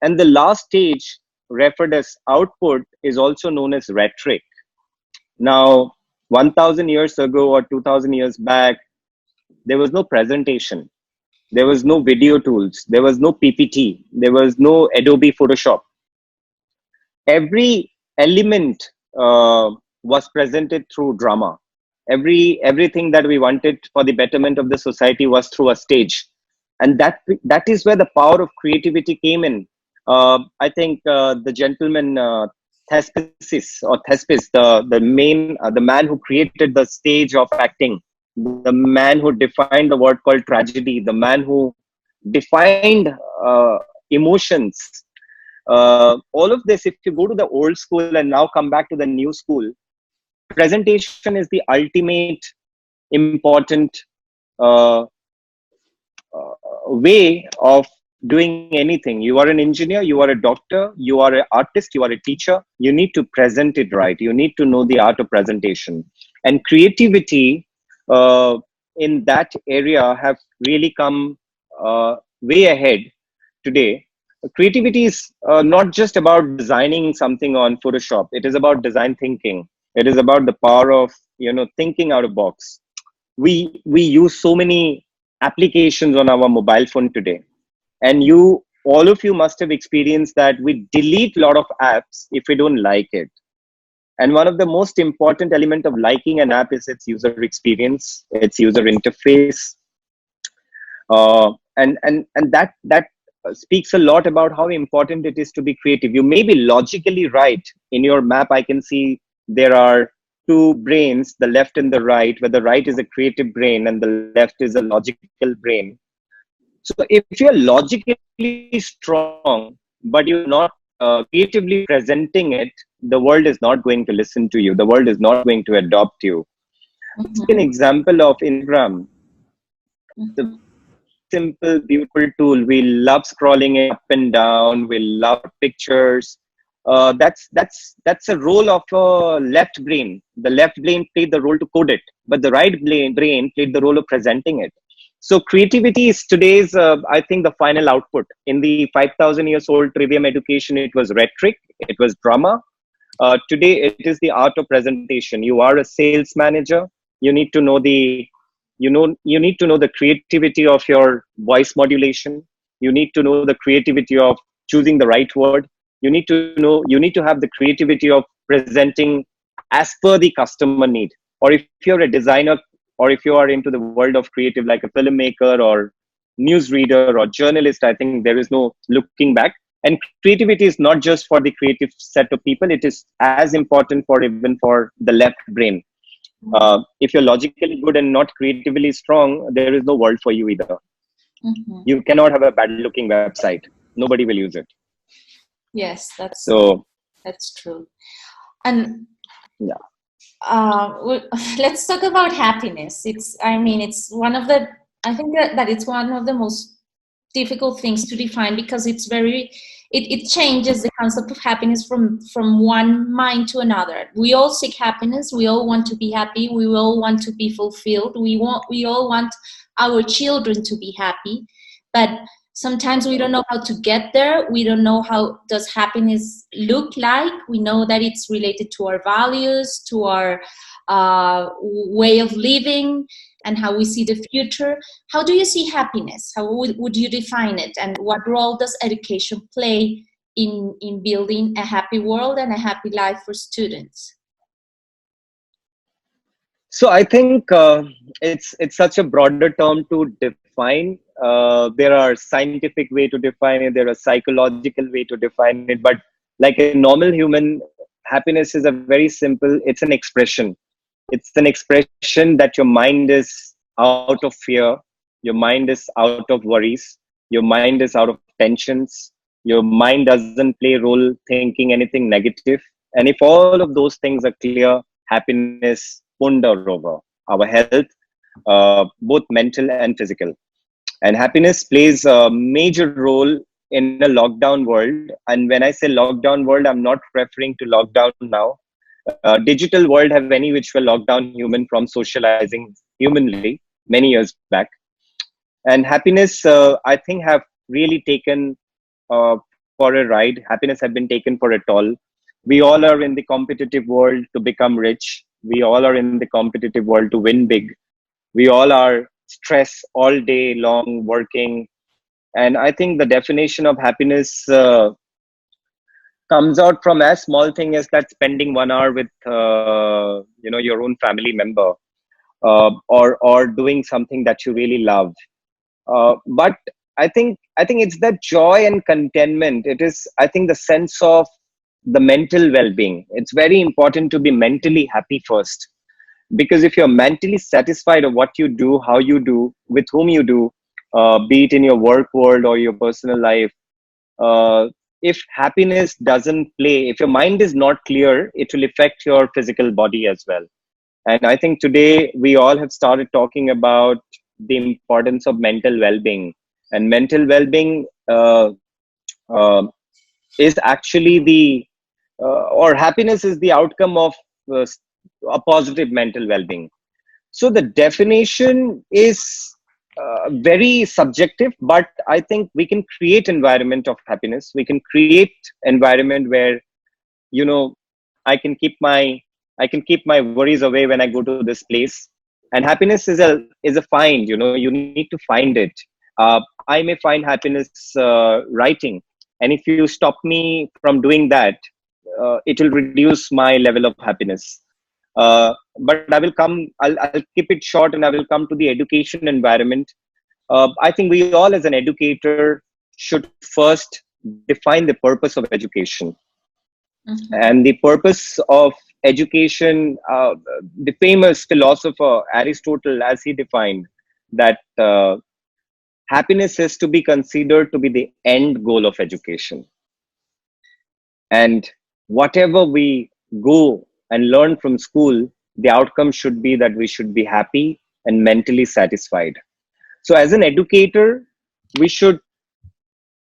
And the last stage, referred as output, is also known as rhetoric. Now, 1,000 years ago or 2,000 years back, there was no presentation. There was no video tools. There was no PPT. There was no Adobe Photoshop. Every element was presented through drama. Everything that we wanted for the betterment of the society was through a stage. And that is where the power of creativity came in. I think the gentleman Thespis, the man who created the stage of acting, the man who defined the word called tragedy, the man who defined emotions. All of this, if you go to the old school and now come back to the new school, presentation is the ultimate important uh, way of doing anything. You are an engineer, you are a doctor, you are an artist, you are a teacher. You need to present it right. You need to know the art of presentation. And creativity in that area have really come way ahead today. Creativity is not just about designing something on Photoshop. It is about design thinking. It is about the power of thinking out of box. We use so many applications on our mobile phone today, and you all of you must have experienced that we delete a lot of apps if we don't like it. And one of the most important element of liking an app is its user experience, its user interface, and that speaks a lot about how important it is to be creative. You may be logically right. In your map I can see there are two brains, the left and the right, where the right is a creative brain and the left is a logical brain. So if you're logically strong but you're not creatively presenting it, the world is not going to listen to you, the world is not going to adopt you. Take an example of Instagram. The simple, beautiful tool. We love scrolling it up and down. We love pictures. That's a role of a left brain. The left brain played the role to code it, but the right brain played the role of presenting it. So creativity is today's, I think, the final output. In the 5,000 years old trivium education, it was rhetoric, it was drama. Today, it is the art of presentation. You are a sales manager. You need to know you need to know the creativity of your voice modulation. You need to know the creativity of choosing the right word. You need to have the creativity of presenting as per the customer need. Or if you're a designer, or if you are into the world of creative, like a filmmaker or newsreader or journalist, I think there is no looking back. And creativity is not just for the creative set of people, it is as important for even for the left brain. If you're logically good and not creatively strong, there is no world for you either. You cannot have a bad looking website, nobody will use it. Yes, that's true. And let's talk about happiness. It's one of the, I think that it's one of the most difficult things to define, because it changes the concept of happiness from one mind to another. We all seek happiness. We all want to be happy. We all want to be fulfilled. We all want our children to be happy, but sometimes we don't know how to get there. We don't know how does happiness look like. We know that it's related to our values, to our way of living, and how we see the future. How do you see happiness? How would you define it? And what role does education play in building a happy world and a happy life for students? So I think it's such a broader term to define. There are scientific way to define it. There are psychological way to define it. But like a normal human, happiness is a very simple. It's an expression. It's an expression that your mind is out of fear. Your mind is out of worries. Your mind is out of tensions. Your mind doesn't play role thinking anything negative. And if all of those things are clear, happiness ponder over our health, both mental and physical. And happiness plays a major role in a lockdown world. And when I say lockdown world, I'm not referring to lockdown now. Digital world have any which were locked down human from socializing humanly many years back. And happiness, I think, have really taken for a ride. Happiness have been taken for a toll. We all are in the competitive world to become rich. We all are in the competitive world to win big. We all are stressed all day long working. And I think the definition of happiness comes out from as small thing as that spending 1 hour with your own family member, or doing something that you really love. But I think it's that joy and contentment. It is, I think, the sense of the mental well-being. It's very important to be mentally happy first, because if you're mentally satisfied of what you do, how you do, with whom you do, be it in your work world or your personal life, if happiness doesn't play, if your mind is not clear, it will affect your physical body as well. And I think today we all have started talking about the importance of mental well-being. And mental well-being uh, is actually or happiness is the outcome of uh, a positive mental well-being. So the definition is very subjective, but I think we can create environment of happiness. We can create environment where, you know, I can keep my I can keep my worries away when I go to this place. And happiness is a find. You know, you need to find it. I may find happiness writing, and if you stop me from doing that, it will reduce my level of happiness. But I'll keep it short and I will come to the education environment. I think we all, as an educator, should first define the purpose of education. Mhm. And the purpose of education, the famous philosopher Aristotle, as he defined, that happiness is to be considered to be the end goal of education. And whatever we go and learn from school, the outcome should be that we should be happy and mentally satisfied. So, as an educator, we should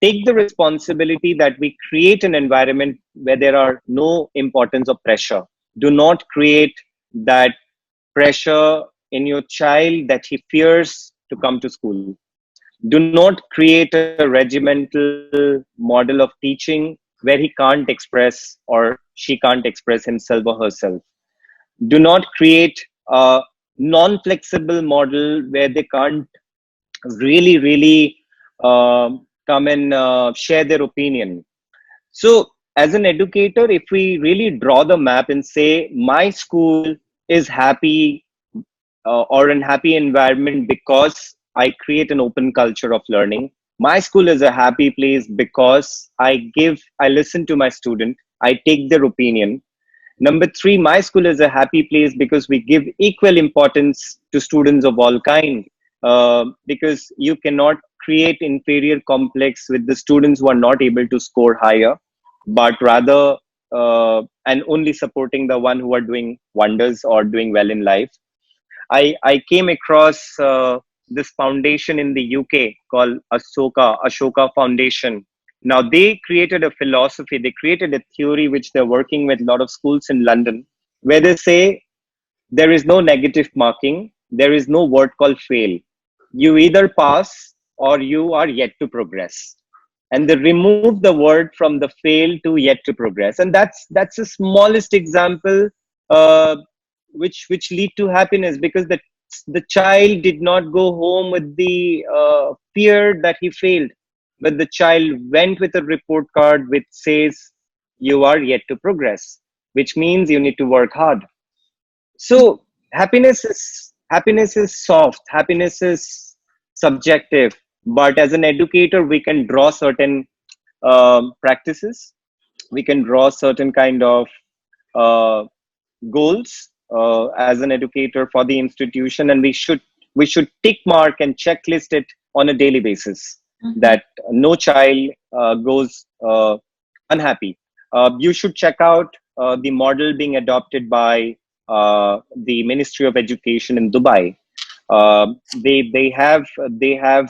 take the responsibility that we create an environment where there are no importance of pressure. Do not create that pressure in your child that he fears to come to school. Do not create a regimental model of teaching where he can't express or she can't express himself or herself. Do not create a non-flexible model where they can't really come and share their opinion. So as an educator, if we really draw the map and say my school is happy or an happy environment because I create an open culture of learning. My school is a happy place because I listen to my student, I take their opinion. Number three, my school is a happy place because we give equal importance to students of all kind. Because you cannot create inferior complex with the students who are not able to score higher, but rather and only supporting the one who are doing wonders or doing well in life. I came across this foundation in the UK called Ashoka Foundation. Now they created a philosophy, they created a theory which they're working with a lot of schools in London, where they say there is no negative marking, there is no word called fail. You either pass or you are yet to progress. And they remove the word from the fail to yet to progress. And that's the smallest example uh, which lead to happiness, because the child did not go home with the fear that he failed, but the child went with a report card which says you are yet to progress, which means you need to work hard. So happiness is soft, happiness is subjective, but as an educator we can draw certain practices, we can draw certain kind of uh, goals as an educator for the institution, and we should tick mark and checklist it on a daily basis, Mhm. that no child goes unhappy. You should check out the model being adopted by the Ministry of Education in Dubai. They have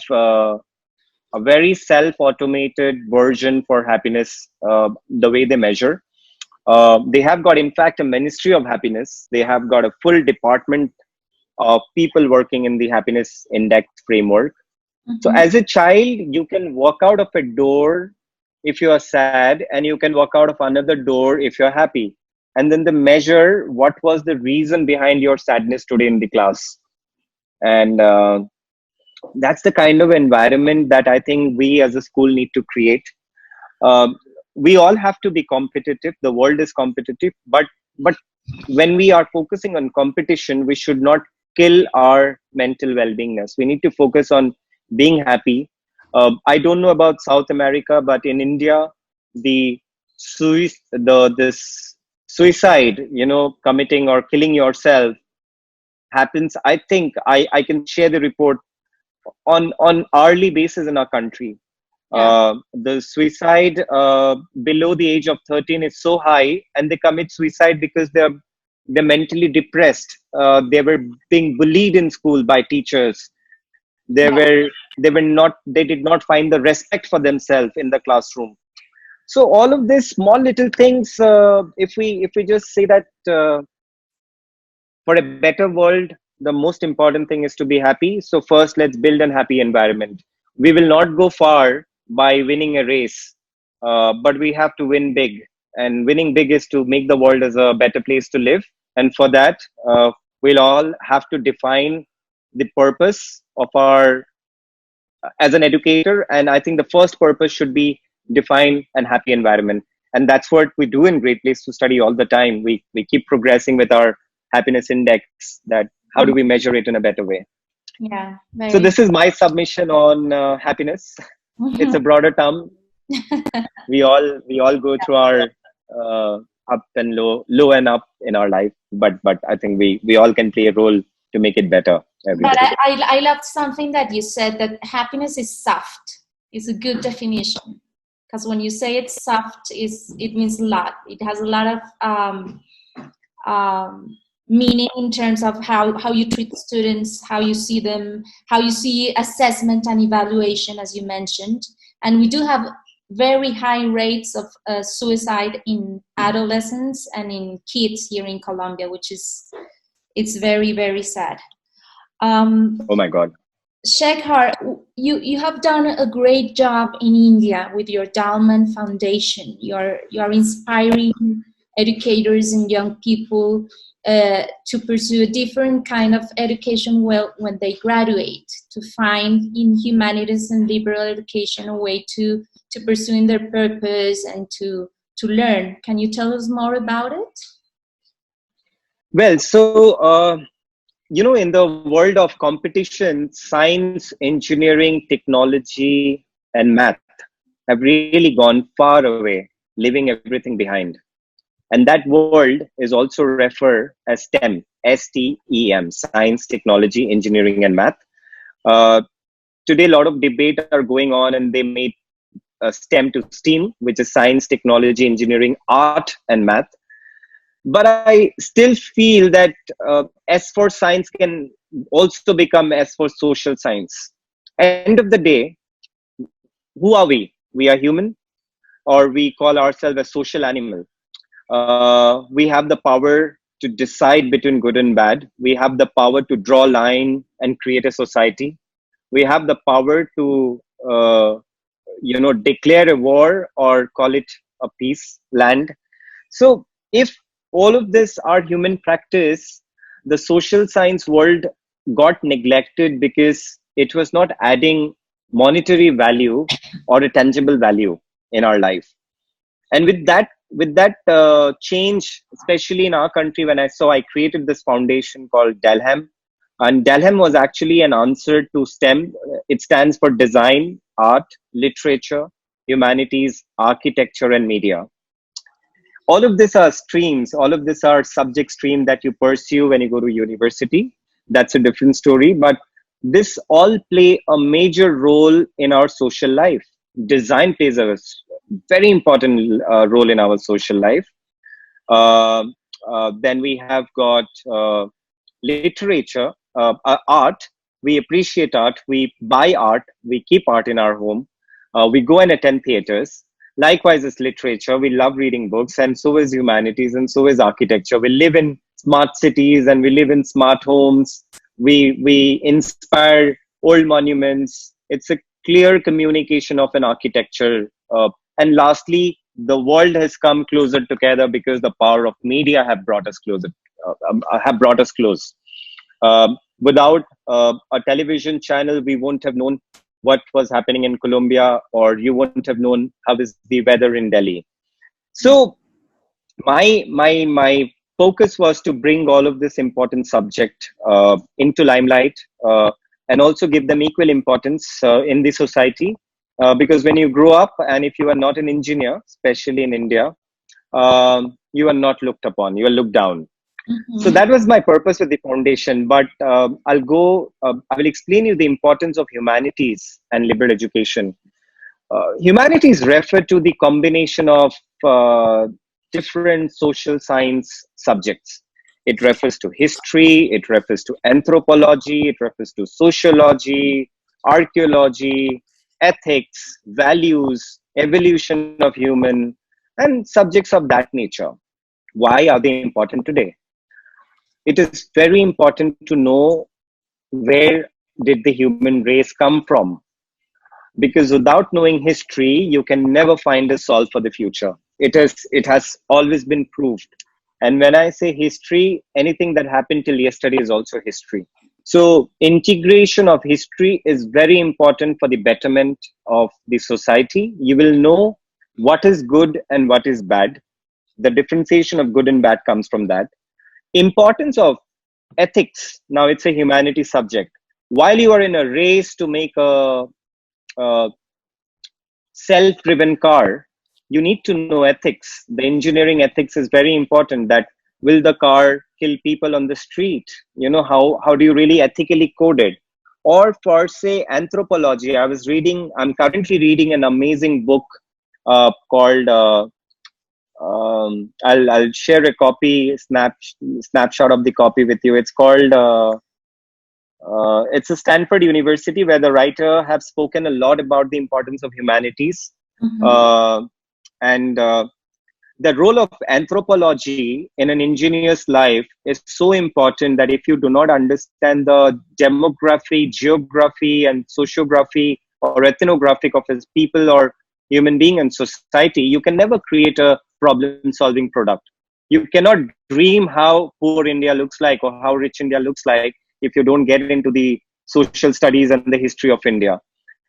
a very self-automated version for happiness, the way they measure. They have got, in fact, a Ministry of Happiness. They have got a full department of people working in the happiness index framework. So Mhm. as a child, you can walk out of a door if you are sad, and you can walk out of another door if you're happy. And then they measure what was the reason behind your sadness today in the class. And that's the kind of environment that I think we as a school need to create. Um, we all have to be competitive. The world is competitive, but when we are focusing on competition, we should not kill our mental well-beingness. We need to focus on being happy. I don't know about South America, but in India, the this suicide, committing or killing yourself happens. I think I can share the report on hourly basis in our country. Yeah. The suicide below the age of 13 is so high, and they commit suicide because they're mentally depressed. They were being bullied in school by teachers. They did not find the respect for themselves in the classroom. So all of these small little things, if we just say that for a better world, the most important thing is to be happy. So first, let's build a happy environment. We will not go far by winning a race, but we have to win big. And winning big is to make the world as a better place to live. And for that, we'll all have to define the purpose of our as an educator. And I think the first purpose should be define an happy environment. And that's what we do in Great Place to Study all the time. We keep progressing with our happiness index, that how do we measure it in a better way. Yeah. So this is my submission on happiness. It's a broader term. We all go through our up and low and up in our life, but I think we all can play a role to make it better every But day. I loved something that you said, that happiness is soft. It's a good definition, because when you say it's soft, it means a lot. It has a lot of meaning in terms of how you treat students, how you see them, how you see assessment and evaluation, as you mentioned. And we do have very high rates of suicide in adolescents and in kids here in Colombia, which it's very, very sad. Oh my God. Shekhar, you have done a great job in India with your Dalman Foundation. You're inspiring educators and young people to pursue a different kind of education when they graduate, to find in humanities and liberal education a way to pursuing their purpose and to learn. Can you tell us more about it? Well, so in the world of competition, science, engineering, technology, and math have really gone far away, leaving everything behind. And that world is also referred as STEM, STEM, science, technology, engineering, and math. Today, a lot of debate are going on, and they made STEM to STEAM, which is science, technology, engineering, art, and math. But I still feel that S for science can also become S for social science. End of the day, who are we? We are human, or we call ourselves a social animal. We have the power to decide between good and bad. We have the power to draw a line and create a society. We have the power to declare a war or call it a peace land. So if all of this are human practice, the social science world got neglected because it was not adding monetary value or a tangible value in our life. And with that change, especially in our country, when I created this foundation called Dalham. And Dalham was actually an answer to STEM. It stands for design, art, literature, humanities, architecture, and media. All of these are streams. All of these are subject stream that you pursue when you go to university. That's a different story. But this all play a major role in our social life. Design plays a very important role in our social life. Then we have got literature, art. We appreciate art. We buy art. We keep art in our home. We go and attend theaters. Likewise, is literature. We love reading books, and so is humanities, and so is architecture. We live in smart cities, and we live in smart homes. We inspire old monuments. It's a clear communication of an architecture. And lastly, the world has come closer together because the power of media have brought us closer. Close. Without a television channel, we won't have known what was happening in Colombia, or you wouldn't have known how is the weather in Delhi. So my focus was to bring all of this important subject into limelight, and also give them equal importance in the society. Because when you grow up, and if you are not an engineer, especially in India, you are not looked upon, you are looked down. Mm-hmm. So that was my purpose with the foundation. But I will explain you the importance of humanities and liberal education. Humanities refer to the combination of different social science subjects. It refers to history, it refers to anthropology, it refers to sociology, archaeology, ethics, values, evolution of human, and subjects of that nature. Why are they important today? It is very important to know where did the human race come from, because without knowing history you can never find a solve for the future. It has always been proved. And when I say history, anything that happened till yesterday is also history. So integration of history is very important for the betterment of the society. You will know what is good and what is bad. The differentiation of good and bad comes from that. Importance of ethics. Now it's a humanity subject. While you are in a race to make a self-driven car, you need to know ethics. The engineering ethics is very important. That will the car kill people on the street? You know, how do you really ethically code it? Or for say anthropology, I'm currently reading an amazing book called I'll share a snapshot of the copy with you. It's called it's a Stanford University, where the writer have spoken a lot about the importance of humanities. And the role of anthropology in an engineer's life is so important that if you do not understand the demography, geography, and sociography or ethnographic of his people or human being and society, you can never create a problem-solving product. You cannot dream how poor India looks like or how rich India looks like if you don't get into the social studies and the history of India.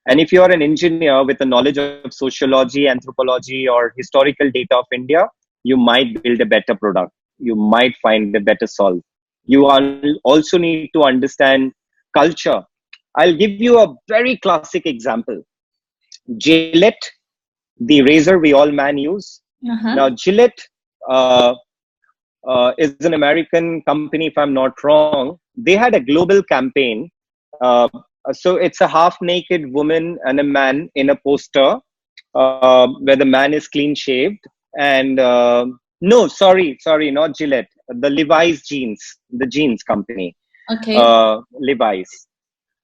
And if you are an engineer with a knowledge of sociology, anthropology, or historical data of India, you might build a better product. You might find a better solve. You also need to understand culture. I'll give you a very classic example. Gillette, the razor we all man use. Now, Gillette is an American company, if I'm not wrong. They had a global campaign. So it's a half-naked woman and a man in a poster where the man is clean-shaved. And no, sorry, not Gillette. The Levi's jeans, the jeans company. Okay. Levi's.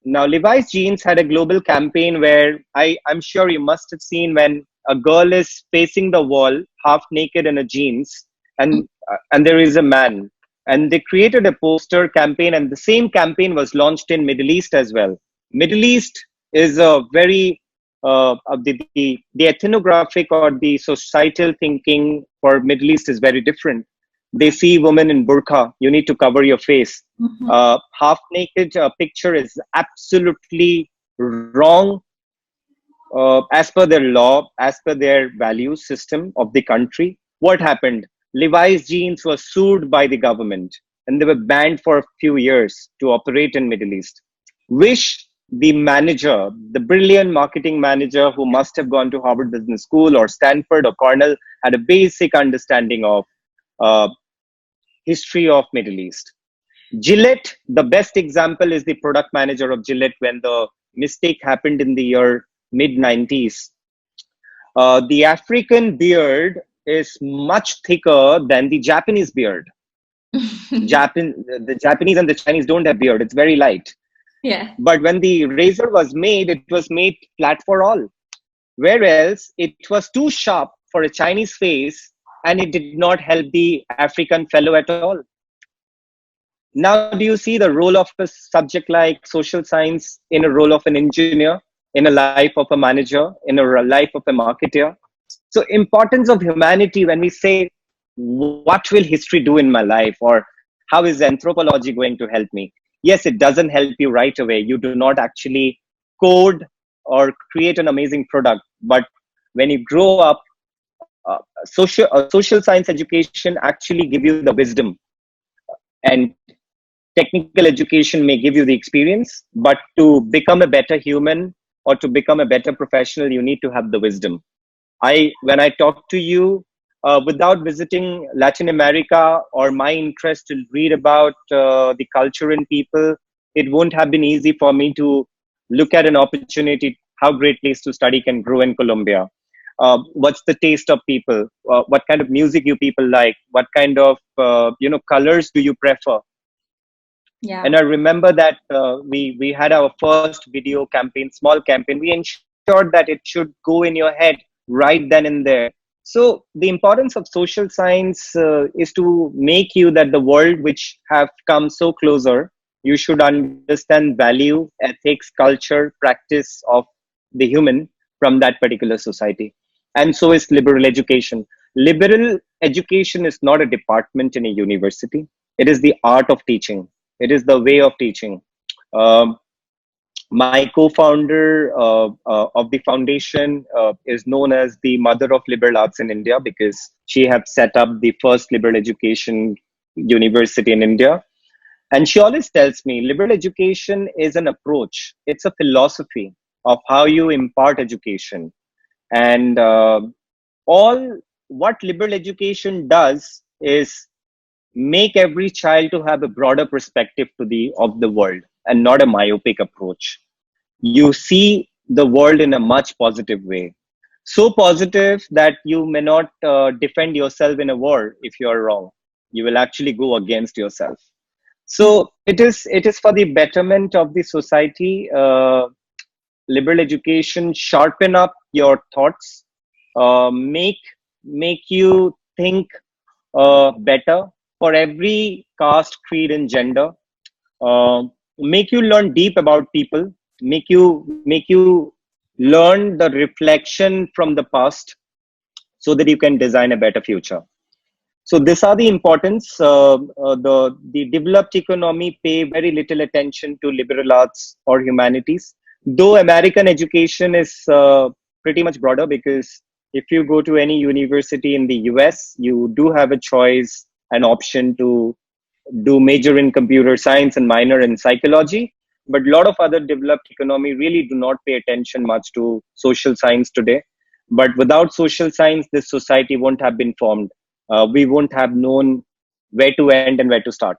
Now, Levi's jeans had a global campaign where I'm sure you must have seen when a girl is facing the wall, half naked in a jeans, and there is a man. And they created a poster campaign, and the same campaign was launched in Middle East as well. Middle East is a very the ethnographic or the societal thinking for Middle East is very different. They see women in burqa. You need to cover your face. Half naked picture is absolutely wrong as per their law, as per their value system of the country. What happened? Levi's jeans were sued by the government and they were banned for a few years to operate in Middle East. Wish the manager, the brilliant marketing manager who must have gone to Harvard Business School or Stanford or Cornell, had a basic understanding of history of Middle East. Gillette, the best example is the product manager of Gillette when the mistake happened in the year mid-90s. The African beard is much thicker than the Japanese beard. The Japanese and the Chinese don't have beard. It's very light. Yeah. But when the razor was made, it was made flat for all. Whereas it was too sharp for a Chinese face and it did not help the African fellow at all. Now, do you see the role of a subject like social science in a role of an engineer, in a life of a manager, in a life of a marketer? So importance of humanity when we say, what will history do in my life? Or how is anthropology going to help me? Yes, it doesn't help you right away. You do not actually code or create an amazing product. But when you grow up, social science education actually give you the wisdom. And technical education may give you the experience, but to become a better human or to become a better professional, you need to have the wisdom. When I talk to you, without visiting Latin America or my interest to read about the culture and people, it won't have been easy for me to look at an opportunity, how great place to study can grow in Colombia. What's the taste of people? What kind of music you people like? What kind of colors do you prefer? Yeah. And I remember that we had our first video campaign, small campaign. We ensured that it should go in your head right then and there. So the importance of social science is to make you that the world which have come so closer, you should understand value, ethics, culture, practice of the human from that particular society. And so is liberal education. Liberal education is not a department in a university. It is the art of teaching. It is the way of teaching. Um, my co-founder of the foundation is known as the mother of liberal arts in India because she have set up the first liberal education university in India. And she always tells me liberal education is an approach. It's a philosophy of how you impart education. And all what liberal education does is make every child to have a broader perspective to the of the world and not a myopic approach. You see the world in a much positive way, so positive that you may not defend yourself in a war. If you are wrong, you will actually go against yourself. So it is for the betterment of the society. Liberal education sharpen up your thoughts, make you think better for every caste, creed, and gender. Make you learn deep about people. Make you learn the reflection from the past, so that you can design a better future. So these are the importance. The developed economy pay very little attention to liberal arts or humanities, though American education is pretty much broader, because if you go to any university in the US, you do have a choice, an option to do major in computer science and minor in psychology. But a lot of other developed economy really do not pay attention much to social science today. But without social science, this society won't have been formed. We won't have known where to end and where to start.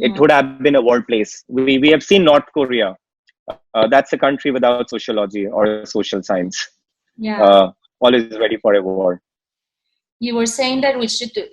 It would have been a war place. We have seen North Korea. That's a country without sociology or social science. Yeah. Always ready for a war. You were saying that we should do,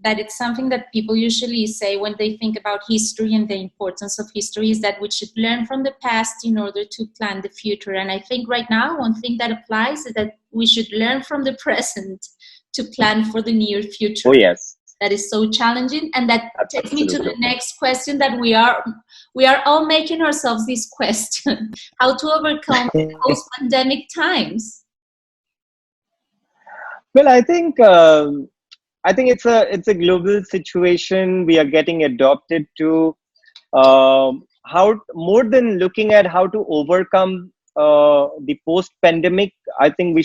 that it's something that people usually say when they think about history and the importance of history, is that we should learn from the past in order to plan the future. And I think right now one thing that applies is that we should learn from the present to plan for the near future. Oh yes, that is so challenging. And that takes me to the Absolutely. next question that we are all making ourselves this question: how to overcome post-pandemic times. Well, I think it's a global situation we are getting adopted to. How more than looking at how to overcome the post-pandemic, I think we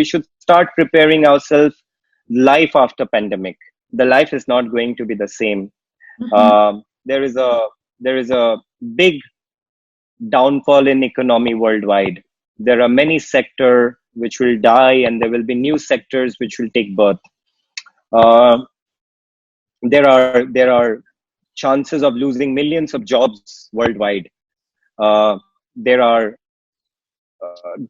should start preparing ourselves life after pandemic. The life is not going to be the same. There is a big downfall in economy worldwide. There are many sectors which will die, and there will be new sectors which will take birth. Uh, there are chances of losing millions of jobs worldwide. There are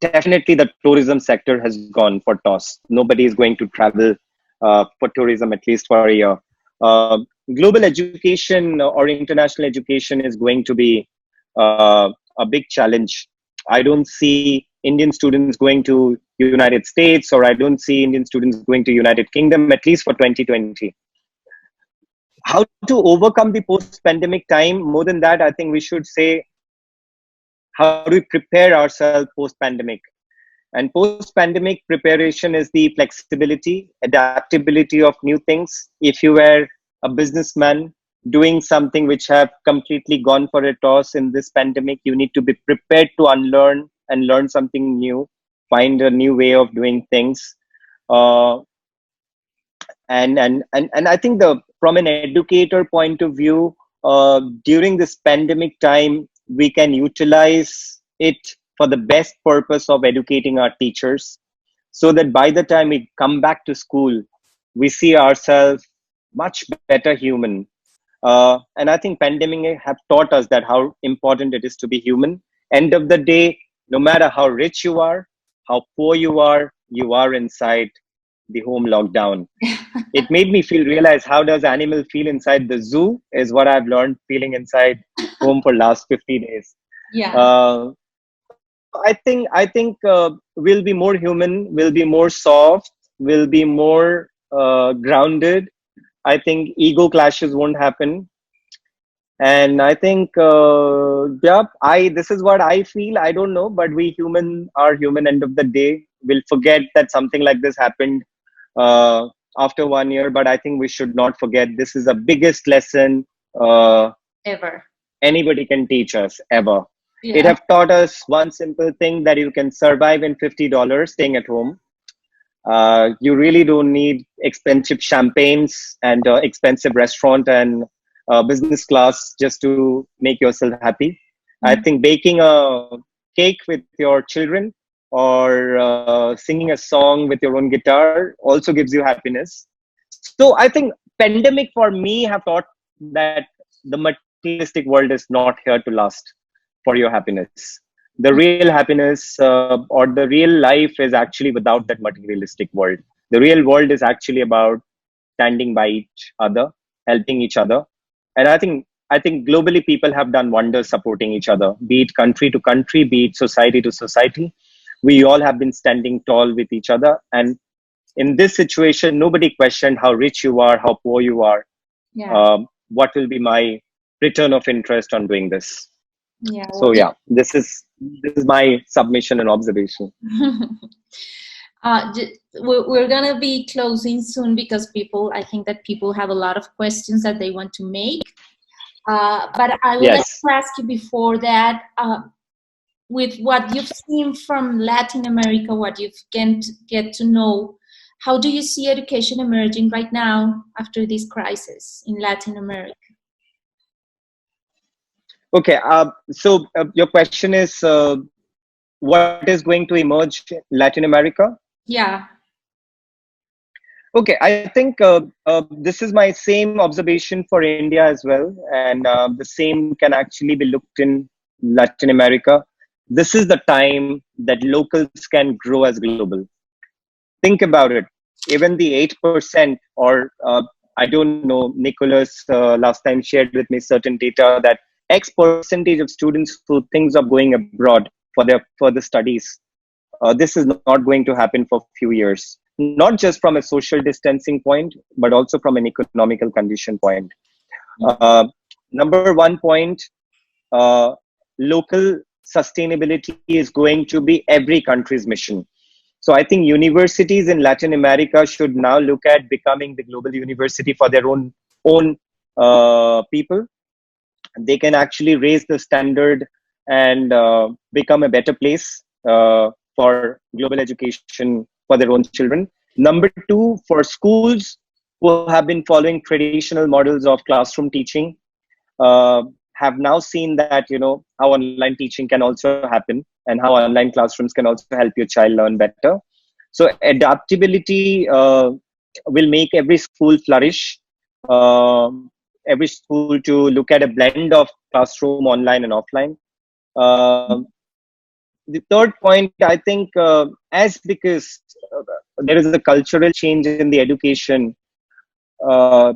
definitely the tourism sector has gone for toss. Nobody is going to travel for tourism at least for a year. Uh, Global education or international education is going to be a big challenge. I don't see Indian students going to United States, or I don't see Indian students going to United Kingdom at least for 2020. How to overcome the post-pandemic time? More than that, I think we should say, how do we prepare ourselves post-pandemic? And post-pandemic preparation is the flexibility, adaptability of new things. If you were a businessman doing something which have completely gone for a toss in this pandemic, you need to be prepared to unlearn and learn something new, find a new way of doing things. Uh, and I think the from an educator point of view, during this pandemic time, we can utilize it for the best purpose of educating our teachers, so that by the time we come back to school, we see ourselves much better human. And I think pandemic have taught us that how important it is to be human. End of the day, no matter how rich you are, how poor you are inside. the home lockdown. It made me realize how does animal feel inside the zoo is what I've learned feeling inside home for last 50 days. Yeah. I think we'll be more human, we'll be more soft, we'll be more grounded. I think ego clashes won't happen. And I think, yeah, this is what I feel. I don't know, but we human are human. End of the day, we'll forget that something like this happened uh, after 1 year. But I think we should not forget this is the biggest lesson Ever. anybody can teach us ever. It Yeah. have taught us one simple thing that you can survive in $50 staying at home. You really don't need expensive champagnes and expensive restaurant and business class just to make yourself happy. I think baking a cake with your children or singing a song with your own guitar also gives you happiness. So I think pandemic for me have taught that the materialistic world is not here to last for your happiness. The real happiness or the real life is actually without that materialistic world. The real world is actually about standing by each other, helping each other. And I think globally people have done wonders supporting each other, be it country to country, be it society to society. We all have been standing tall with each other. And in this situation, nobody questioned how rich you are, how poor you are. Yeah. What will be my return of interest on doing this? Yeah. So yeah, this is my submission and observation. We're gonna be closing soon because I think that people have a lot of questions that they want to make. But I would like Yes. to ask you before that, with what you've seen from Latin America, what you've get to know, how do you see education emerging right now after this crisis in Latin America? Okay. So your question is, what is going to emerge in Latin America? Yeah. Okay, I think this is my same observation for India as well, and the same can actually be looked in Latin America. This is the time that locals can grow as global. Think about it. Even the 8%, or I don't know, Nicholas last time shared with me certain data that X percentage of students who thinks of going abroad for their further studies, this is not going to happen for a few years, not just from a social distancing point, but also from an economical condition point. Uh, Number one point, uh, local sustainability is going to be every country's mission. So I think universities in Latin America should now look at becoming the global university for their own people. They can actually raise the standard and become a better place for global education for their own children. Number two, for schools who have been following traditional models of classroom teaching, uh, have now seen that how online teaching can also happen and how online classrooms can also help your child learn better. So adaptability will make every school flourish. Um every school to look at a blend of classroom, online, and offline. Um the third point, I think, as because there is a cultural change in the education, uh,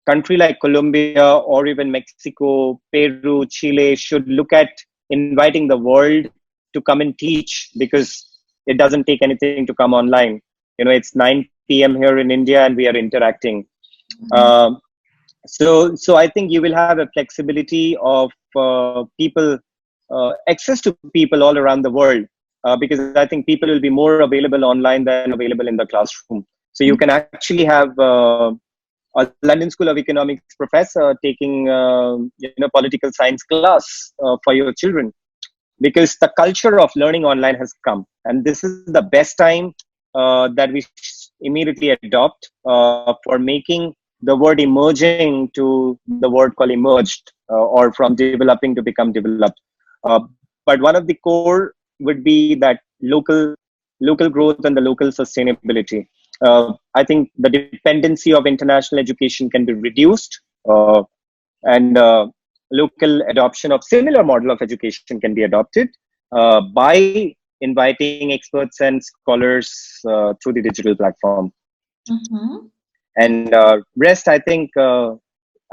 country like Colombia or even Mexico, Peru, Chile should look at inviting the world to come and teach, because it doesn't take anything to come online. It's 9 p.m. here in India and we are interacting. Um, so I think you will have a flexibility of people, access to people all around the world, because I think people will be more available online than available in the classroom. So you can actually have a London School of Economics professor taking political science class for your children, because the culture of learning online has come, and this is the best time that we immediately adopt for making the word emerging to the word called emerged, or from developing to become developed. uh, but one of the core would be that local growth and the local sustainability. I think the dependency of international education can be reduced, and local adoption of similar model of education can be adopted by inviting experts and scholars through the digital platform. Mm-hmm. And rest, I think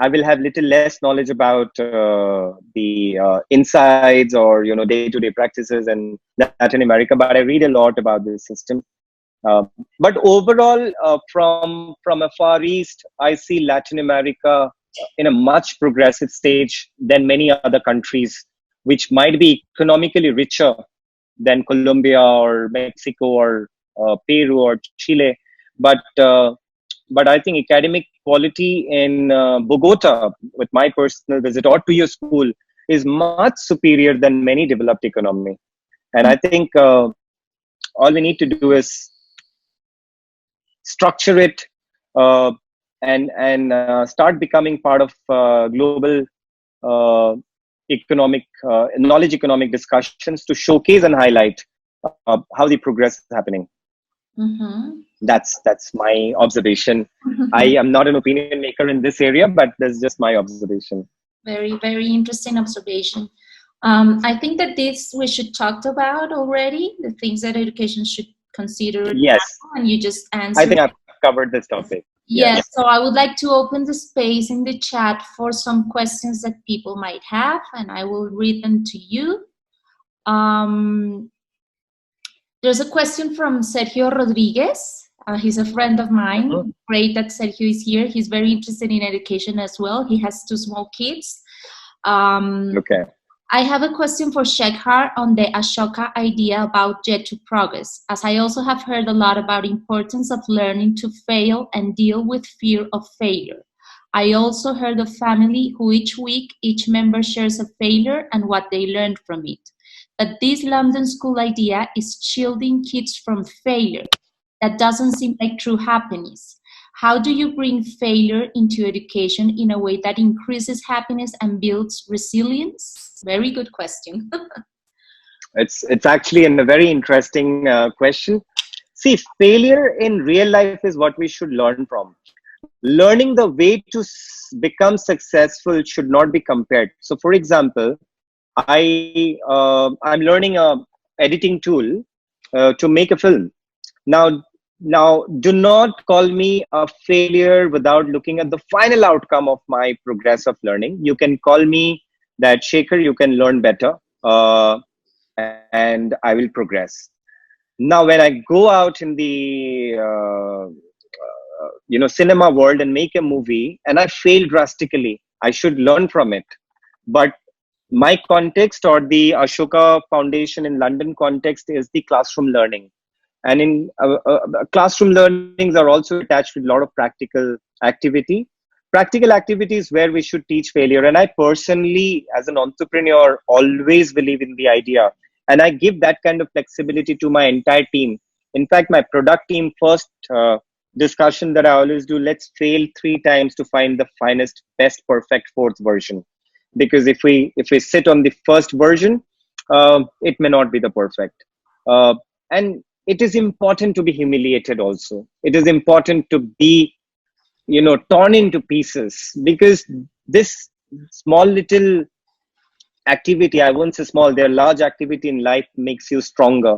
I will have little less knowledge about the insides or day-to-day practices in Latin America, but I read a lot about this system. But overall, from a Far East, I see Latin America in a much progressive stage than many other countries, which might be economically richer than Colombia or Mexico or Peru or Chile. But I think academic quality in Bogota, with my personal visit, or to your school, is much superior than many developed economy. And I think all we need to do is structure it uh, and start becoming part of global uh, economic knowledge economic discussions to showcase and highlight how the progress is happening. Mm-hmm. That's my observation. I am not an opinion maker in this area, but that's just my observation. Very, very interesting observation. I think that this we should talk about already, the things that education should consider Yes, now, and you just I answered. think I've covered this topic. Yes, so I would like to open the space in the chat for some questions that people might have, and I will read them to you. There's a question from Sergio Rodriguez. He's a friend of mine. Mhm. Great that Sergio is here. He's very interested in education as well. He has 2 small kids. Okay. I have a question for Shekhar on the Ashoka idea about jet to progress, as I also have heard a lot about importance of learning to fail and deal with fear of failure. I also heard of family who each week, each member shares a failure and what they learned from it. But this London school idea is shielding kids from failure. That doesn't seem like true happiness. How do you bring failure into education in a way that increases happiness and builds resilience? Very good question. It's actually a very interesting question. See, failure in real life is what we should learn from. Learning the way to become successful should not be compared. So, for example, I'm learning a editing tool to make a film. Now, do not call me a failure without looking at the final outcome of my progress of learning. You can call me that, Shaker, you can learn better, and I will progress. Now, when I go out in the cinema world and make a movie, and I fail drastically, I should learn from it. But my context, or the Ashoka Foundation in London context, is the classroom learning. And in classroom learnings are also attached with a lot of practical activities where we should teach failure. And I personally, as an entrepreneur, always believe in the idea, and I give that kind of flexibility to my entire team. In fact, my product team, first discussion that I always do, let's fail 3 times to find the finest, best, perfect 4th version. Because if we sit on the first version, it may not be the perfect. And it is important to be humiliated also. It is important to be, torn into pieces, because this small little activity, I won't say small, their large activity in life makes you stronger.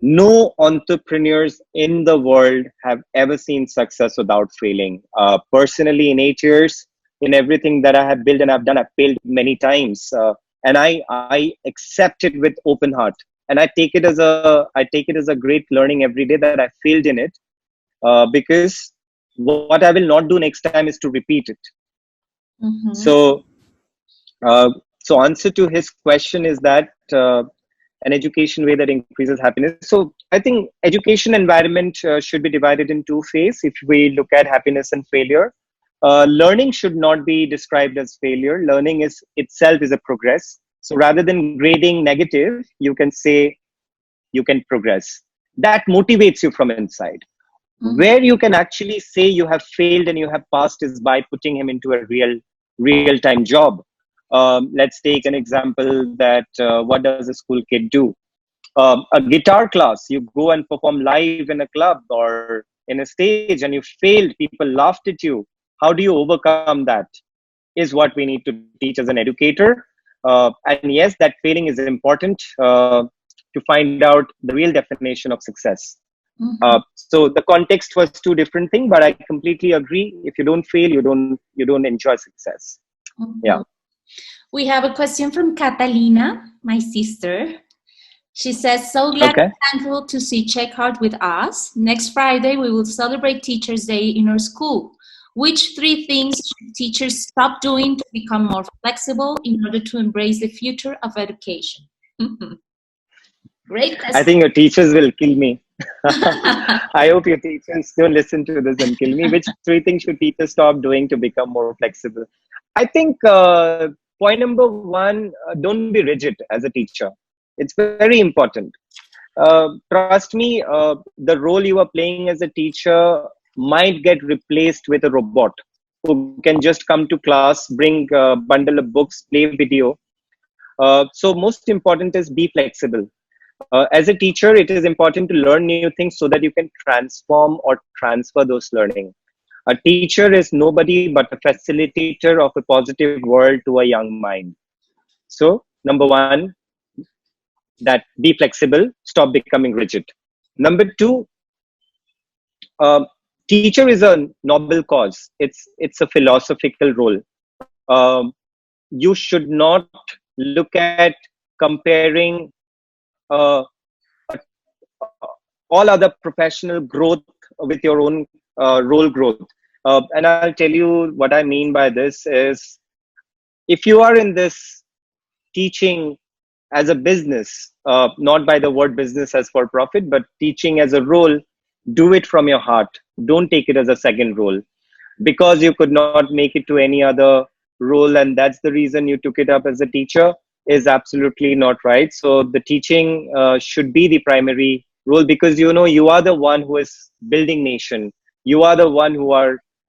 No entrepreneurs in the world have ever seen success without failing. Personally, in 8 years, in everything that I have built and I've done, I've failed many times. And I accept it with open heart. And I take it as a great learning every day that I failed in it, because what I will not do next time is to repeat it. Mm-hmm. So answer to his question is that an education way that increases happiness. So I think education environment should be divided in 2 phases. If we look at happiness and failure, learning should not be described as failure. Learning itself is a progress. So rather than grading negative, you can say you can progress. That motivates you from inside. Mm-hmm. Where you can actually say you have failed and you have passed is by putting him into a real-time job. Let's take an example that what does a school kid do? A guitar class, you go and perform live in a club or in a stage and you failed, people laughed at you. How do you overcome that is what we need to teach as an educator. And yes, that failing is important. to find out the real definition of success. Mhm. So the context was two different things, but I completely agree. If you don't fail, you don't enjoy success. Yeah. Mhm. We have a question from Catalina, my sister. She says, so glad Okay. and thankful to see Check Heart with us. Next Friday, we will celebrate Teachers' Day in our school. Which three things should teachers stop doing to become more flexible in order to embrace the future of education? Great I question. think your teachers will kill me. I hope your teachers don't listen to this and kill me. Which three things should teachers stop doing to become more flexible? I think point number one, don't be rigid as a teacher. It's very important. Trust me, the role you are playing as a teacher might get replaced with a robot who can just come to class, bring a bundle of books, play video. So most important is be flexible. As a teacher, it is important to learn new things so that you can transform or transfer those learning. A teacher is nobody but a facilitator of a positive world to a young mind. So, number one, that be flexible, stop becoming rigid. Number two, uh, teacher is a noble cause. It's a philosophical role. Um, you should not look at comparing uh, all other professional growth with your own role growth. And I'll tell you what I mean by this is, if you are in this teaching as a business, not by the word business as for profit, but teaching as a role, do it from your heart. Don't take it as a second role, because you could not make it to any other role, and that's the reason you took it up as a teacher, is absolutely not right. So the teaching should be the primary role, because you are the one who is building nation. You are the one who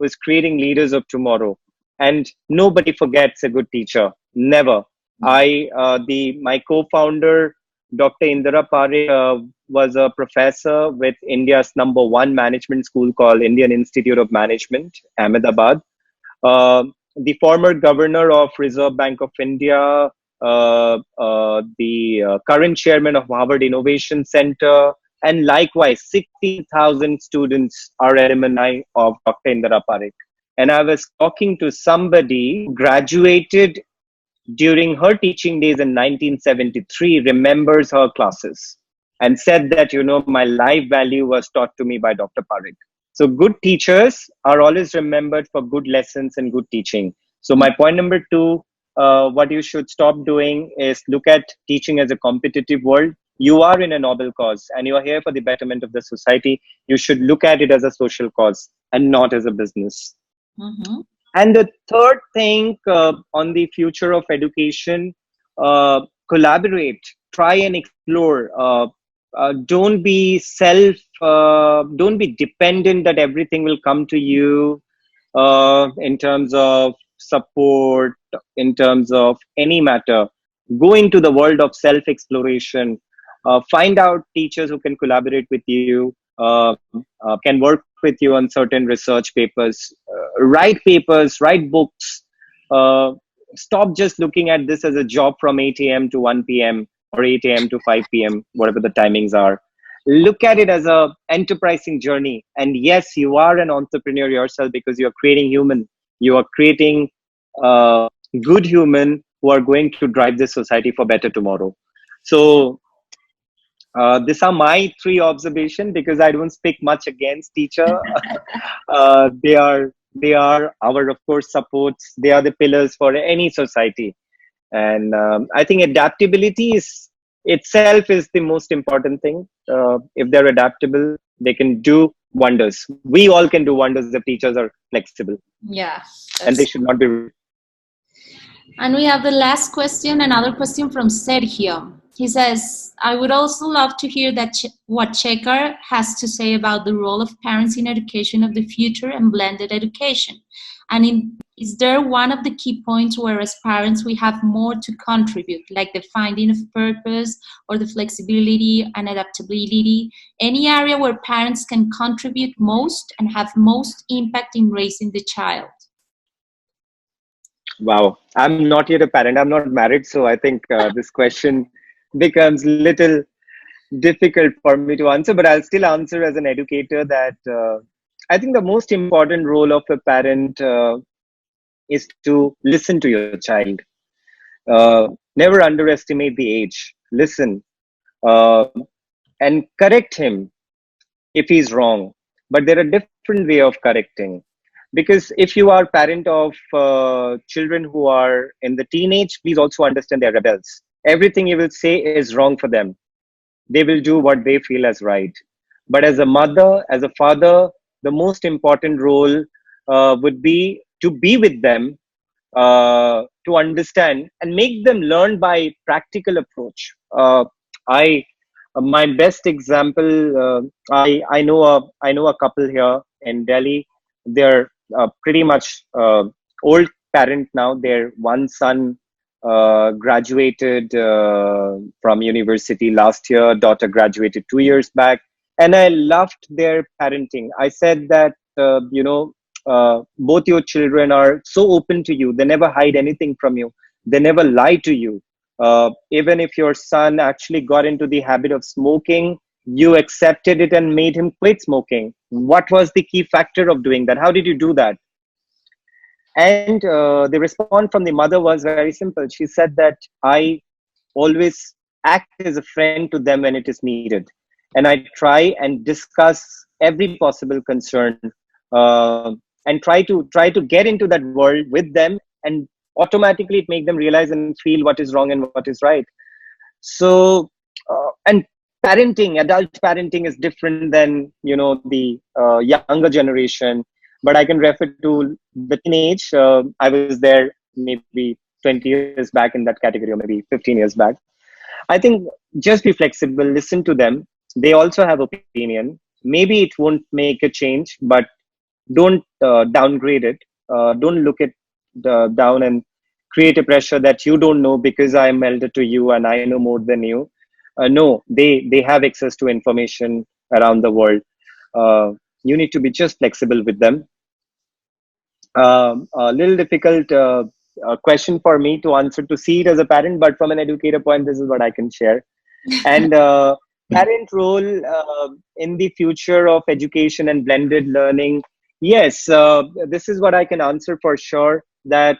is creating leaders of tomorrow, and nobody forgets a good teacher. Never. My co-founder, Dr. Indira Parekh, was a professor with India's number one management school called Indian Institute of Management, Ahmedabad. Uh, the former governor of Reserve Bank of India, the current chairman of Harvard Innovation Center, and likewise 60,000 students are alumni of Dr. Indira Parekh. And I was talking to somebody who graduated during her teaching days in 1973, remembers her classes and said that, my life value was taught to me by Dr. Parekh. So good teachers are always remembered for good lessons and good teaching. So my point number two, what you should stop doing is look at teaching as a competitive world. You are in a noble cause and you are here for the betterment of the society. You should look at it as a social cause and not as a business. Mhm. And the third thing, on the future of education, collaborate, try and explore. Don't be dependent that everything will come to you in terms of support, in terms of any matter. Go into the world of self exploration. Find out teachers who can collaborate with you, can work with you on certain research papers, write papers, write books. Uh, Stop just looking at this as a job from 8 a.m. to 1 p.m. or 8 a.m. to 5 p.m., whatever the timings are. Look at it as a enterprising journey. And yes, you are an entrepreneur yourself, because you're creating human. You are creating good human who are going to drive this society for better tomorrow. So these are my three observations, because I don't speak much against teacher. They are our, of course, supports. They are the pillars for any society, and I think adaptability is itself is the most important thing. If they're adaptable, they can do wonders. We all can do wonders if teachers are flexible, Yeah. and they should not be. And we have the last question, another question from Sergio. He says, I would also love to hear what Checker has to say about the role of parents in education of the future and blended education. And is there one of the key points where as parents we have more to contribute, like the finding of purpose or the flexibility and adaptability, any area where parents can contribute most and have most impact in raising the child? Wow, I'm not yet a parent. I'm not married, so I think this question becomes little difficult for me to answer, but I'll still answer as an educator that I think the most important role of a parent is to listen to your child. Never underestimate the age. Listen uh, and correct him if he's wrong. But there are different way of correcting. Because if you are parent of children who are in the teenage, please also understand they're rebels. Everything you will say is wrong for them. They will do what they feel as right. But as a mother, as a father, the most important role would be to be with them, to understand and make them learn by practical approach. I My best example, I know a couple here in Delhi. They're pretty much old parent now. Their one son graduated from university last year. Daughter graduated 2 years back, and I loved their parenting. I said that both your children are so open to you. They never hide anything from you. They never lie to you. Even if your son actually got into the habit of smoking, you accepted it and made him quit smoking. What was the key factor of doing that? How did you do that? And the response from the mother was very simple. She said that I always act as a friend to them when it is needed. And I try and discuss every possible concern, and try to get into that world with them, and automatically it make them realize and feel what is wrong and what is right. So and parenting, adult parenting is different than the younger generation. But I can refer to the teenage. I was there maybe 20 years back in that category, or maybe 15 years back. I think just be flexible, listen to them. They also have opinion. Maybe it won't make a change, but don't downgrade it. Don't look at down and create a pressure that you don't know because I am elder to you and I know more than you. No, they have access to information around the world. You need to be just flexible with them. A little difficult question for me to answer, to see it as a parent, but from an educator point, this is what I can share. And parent role in the future of education and blended learning. Yes, this is what I can answer for sure, that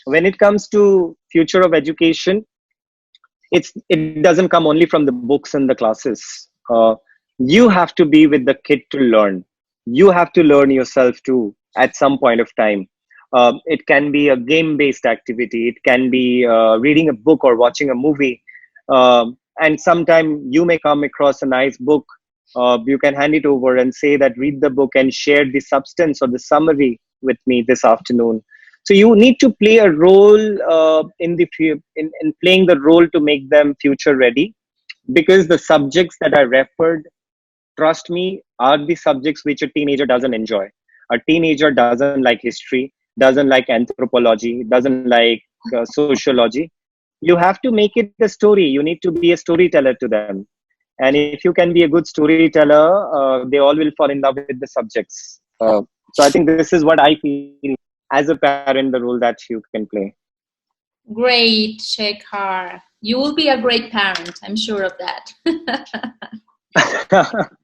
when it comes to future of education, it doesn't come only from the books and the classes. You have to be with the kid to learn. You have to learn yourself too at some point of time. It can be a game based activity, it can be reading a book or watching a movie. And sometime you may come across a nice book. You can hand it over and say that read the book and share the substance or the summary with me this afternoon. So you need to play a role in playing the role to make them future ready, because the subjects that I referred, trust me, are the subjects which a teenager doesn't enjoy. A teenager doesn't like history, doesn't like anthropology, doesn't like sociology. You have to make it a story. You need to be a storyteller to them. And if you can be a good storyteller, they all will fall in love with the subjects. So I think this is what I feel as a parent, the role that you can play. Great, Shekhar. You will be a great parent. I'm sure of that.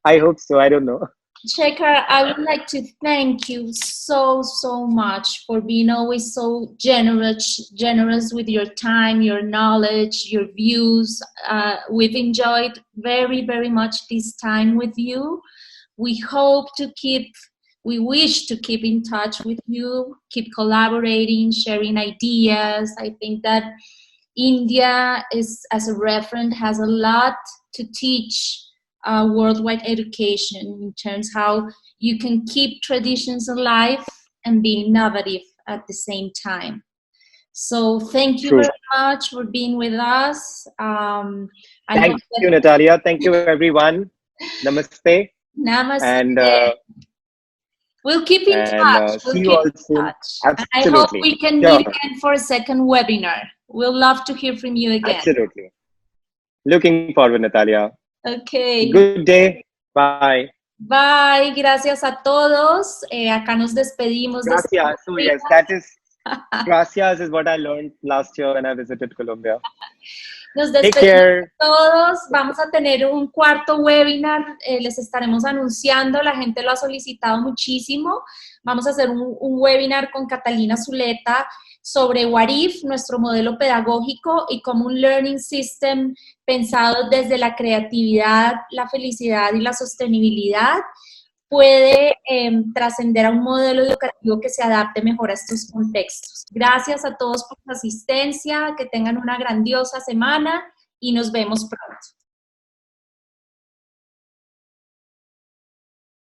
I hope so. I don't know. Shekhar, I would like to thank you so much for being always so generous with your time, your knowledge, your views. We've enjoyed very much this time with you. We wish to keep in touch with you, keep collaborating, sharing ideas. I think that India is, as a reference, has a lot to teach worldwide education in terms how you can keep traditions alive and be innovative at the same time. So thank you very much for being with us. Thank you, Natalia. Thank you, everyone. Namaste. Namaste. And we'll keep in touch. See you all soon. Absolutely. And I hope we can meet again for a second webinar. We'll love to hear from you again. Absolutely. Looking forward, Natalia. Okay. Good day. Bye. Bye. Gracias a todos. Acá nos despedimos. Gracias. So yes, that is gracias is what I learned last year when I visited Colombia. Nos Take despedimos care. de todos. Vamos a tener un cuarto webinar. Les estaremos anunciando. La gente lo ha solicitado muchísimo. Vamos a hacer un webinar con Catalina Zuleta sobre What If, nuestro modelo pedagógico y cómo un learning system pensado desde la creatividad, la felicidad y la sostenibilidad puede trascender a un modelo educativo que se adapte mejor a estos contextos. Gracias a todos por su asistencia, que tengan una grandiosa semana y nos vemos pronto.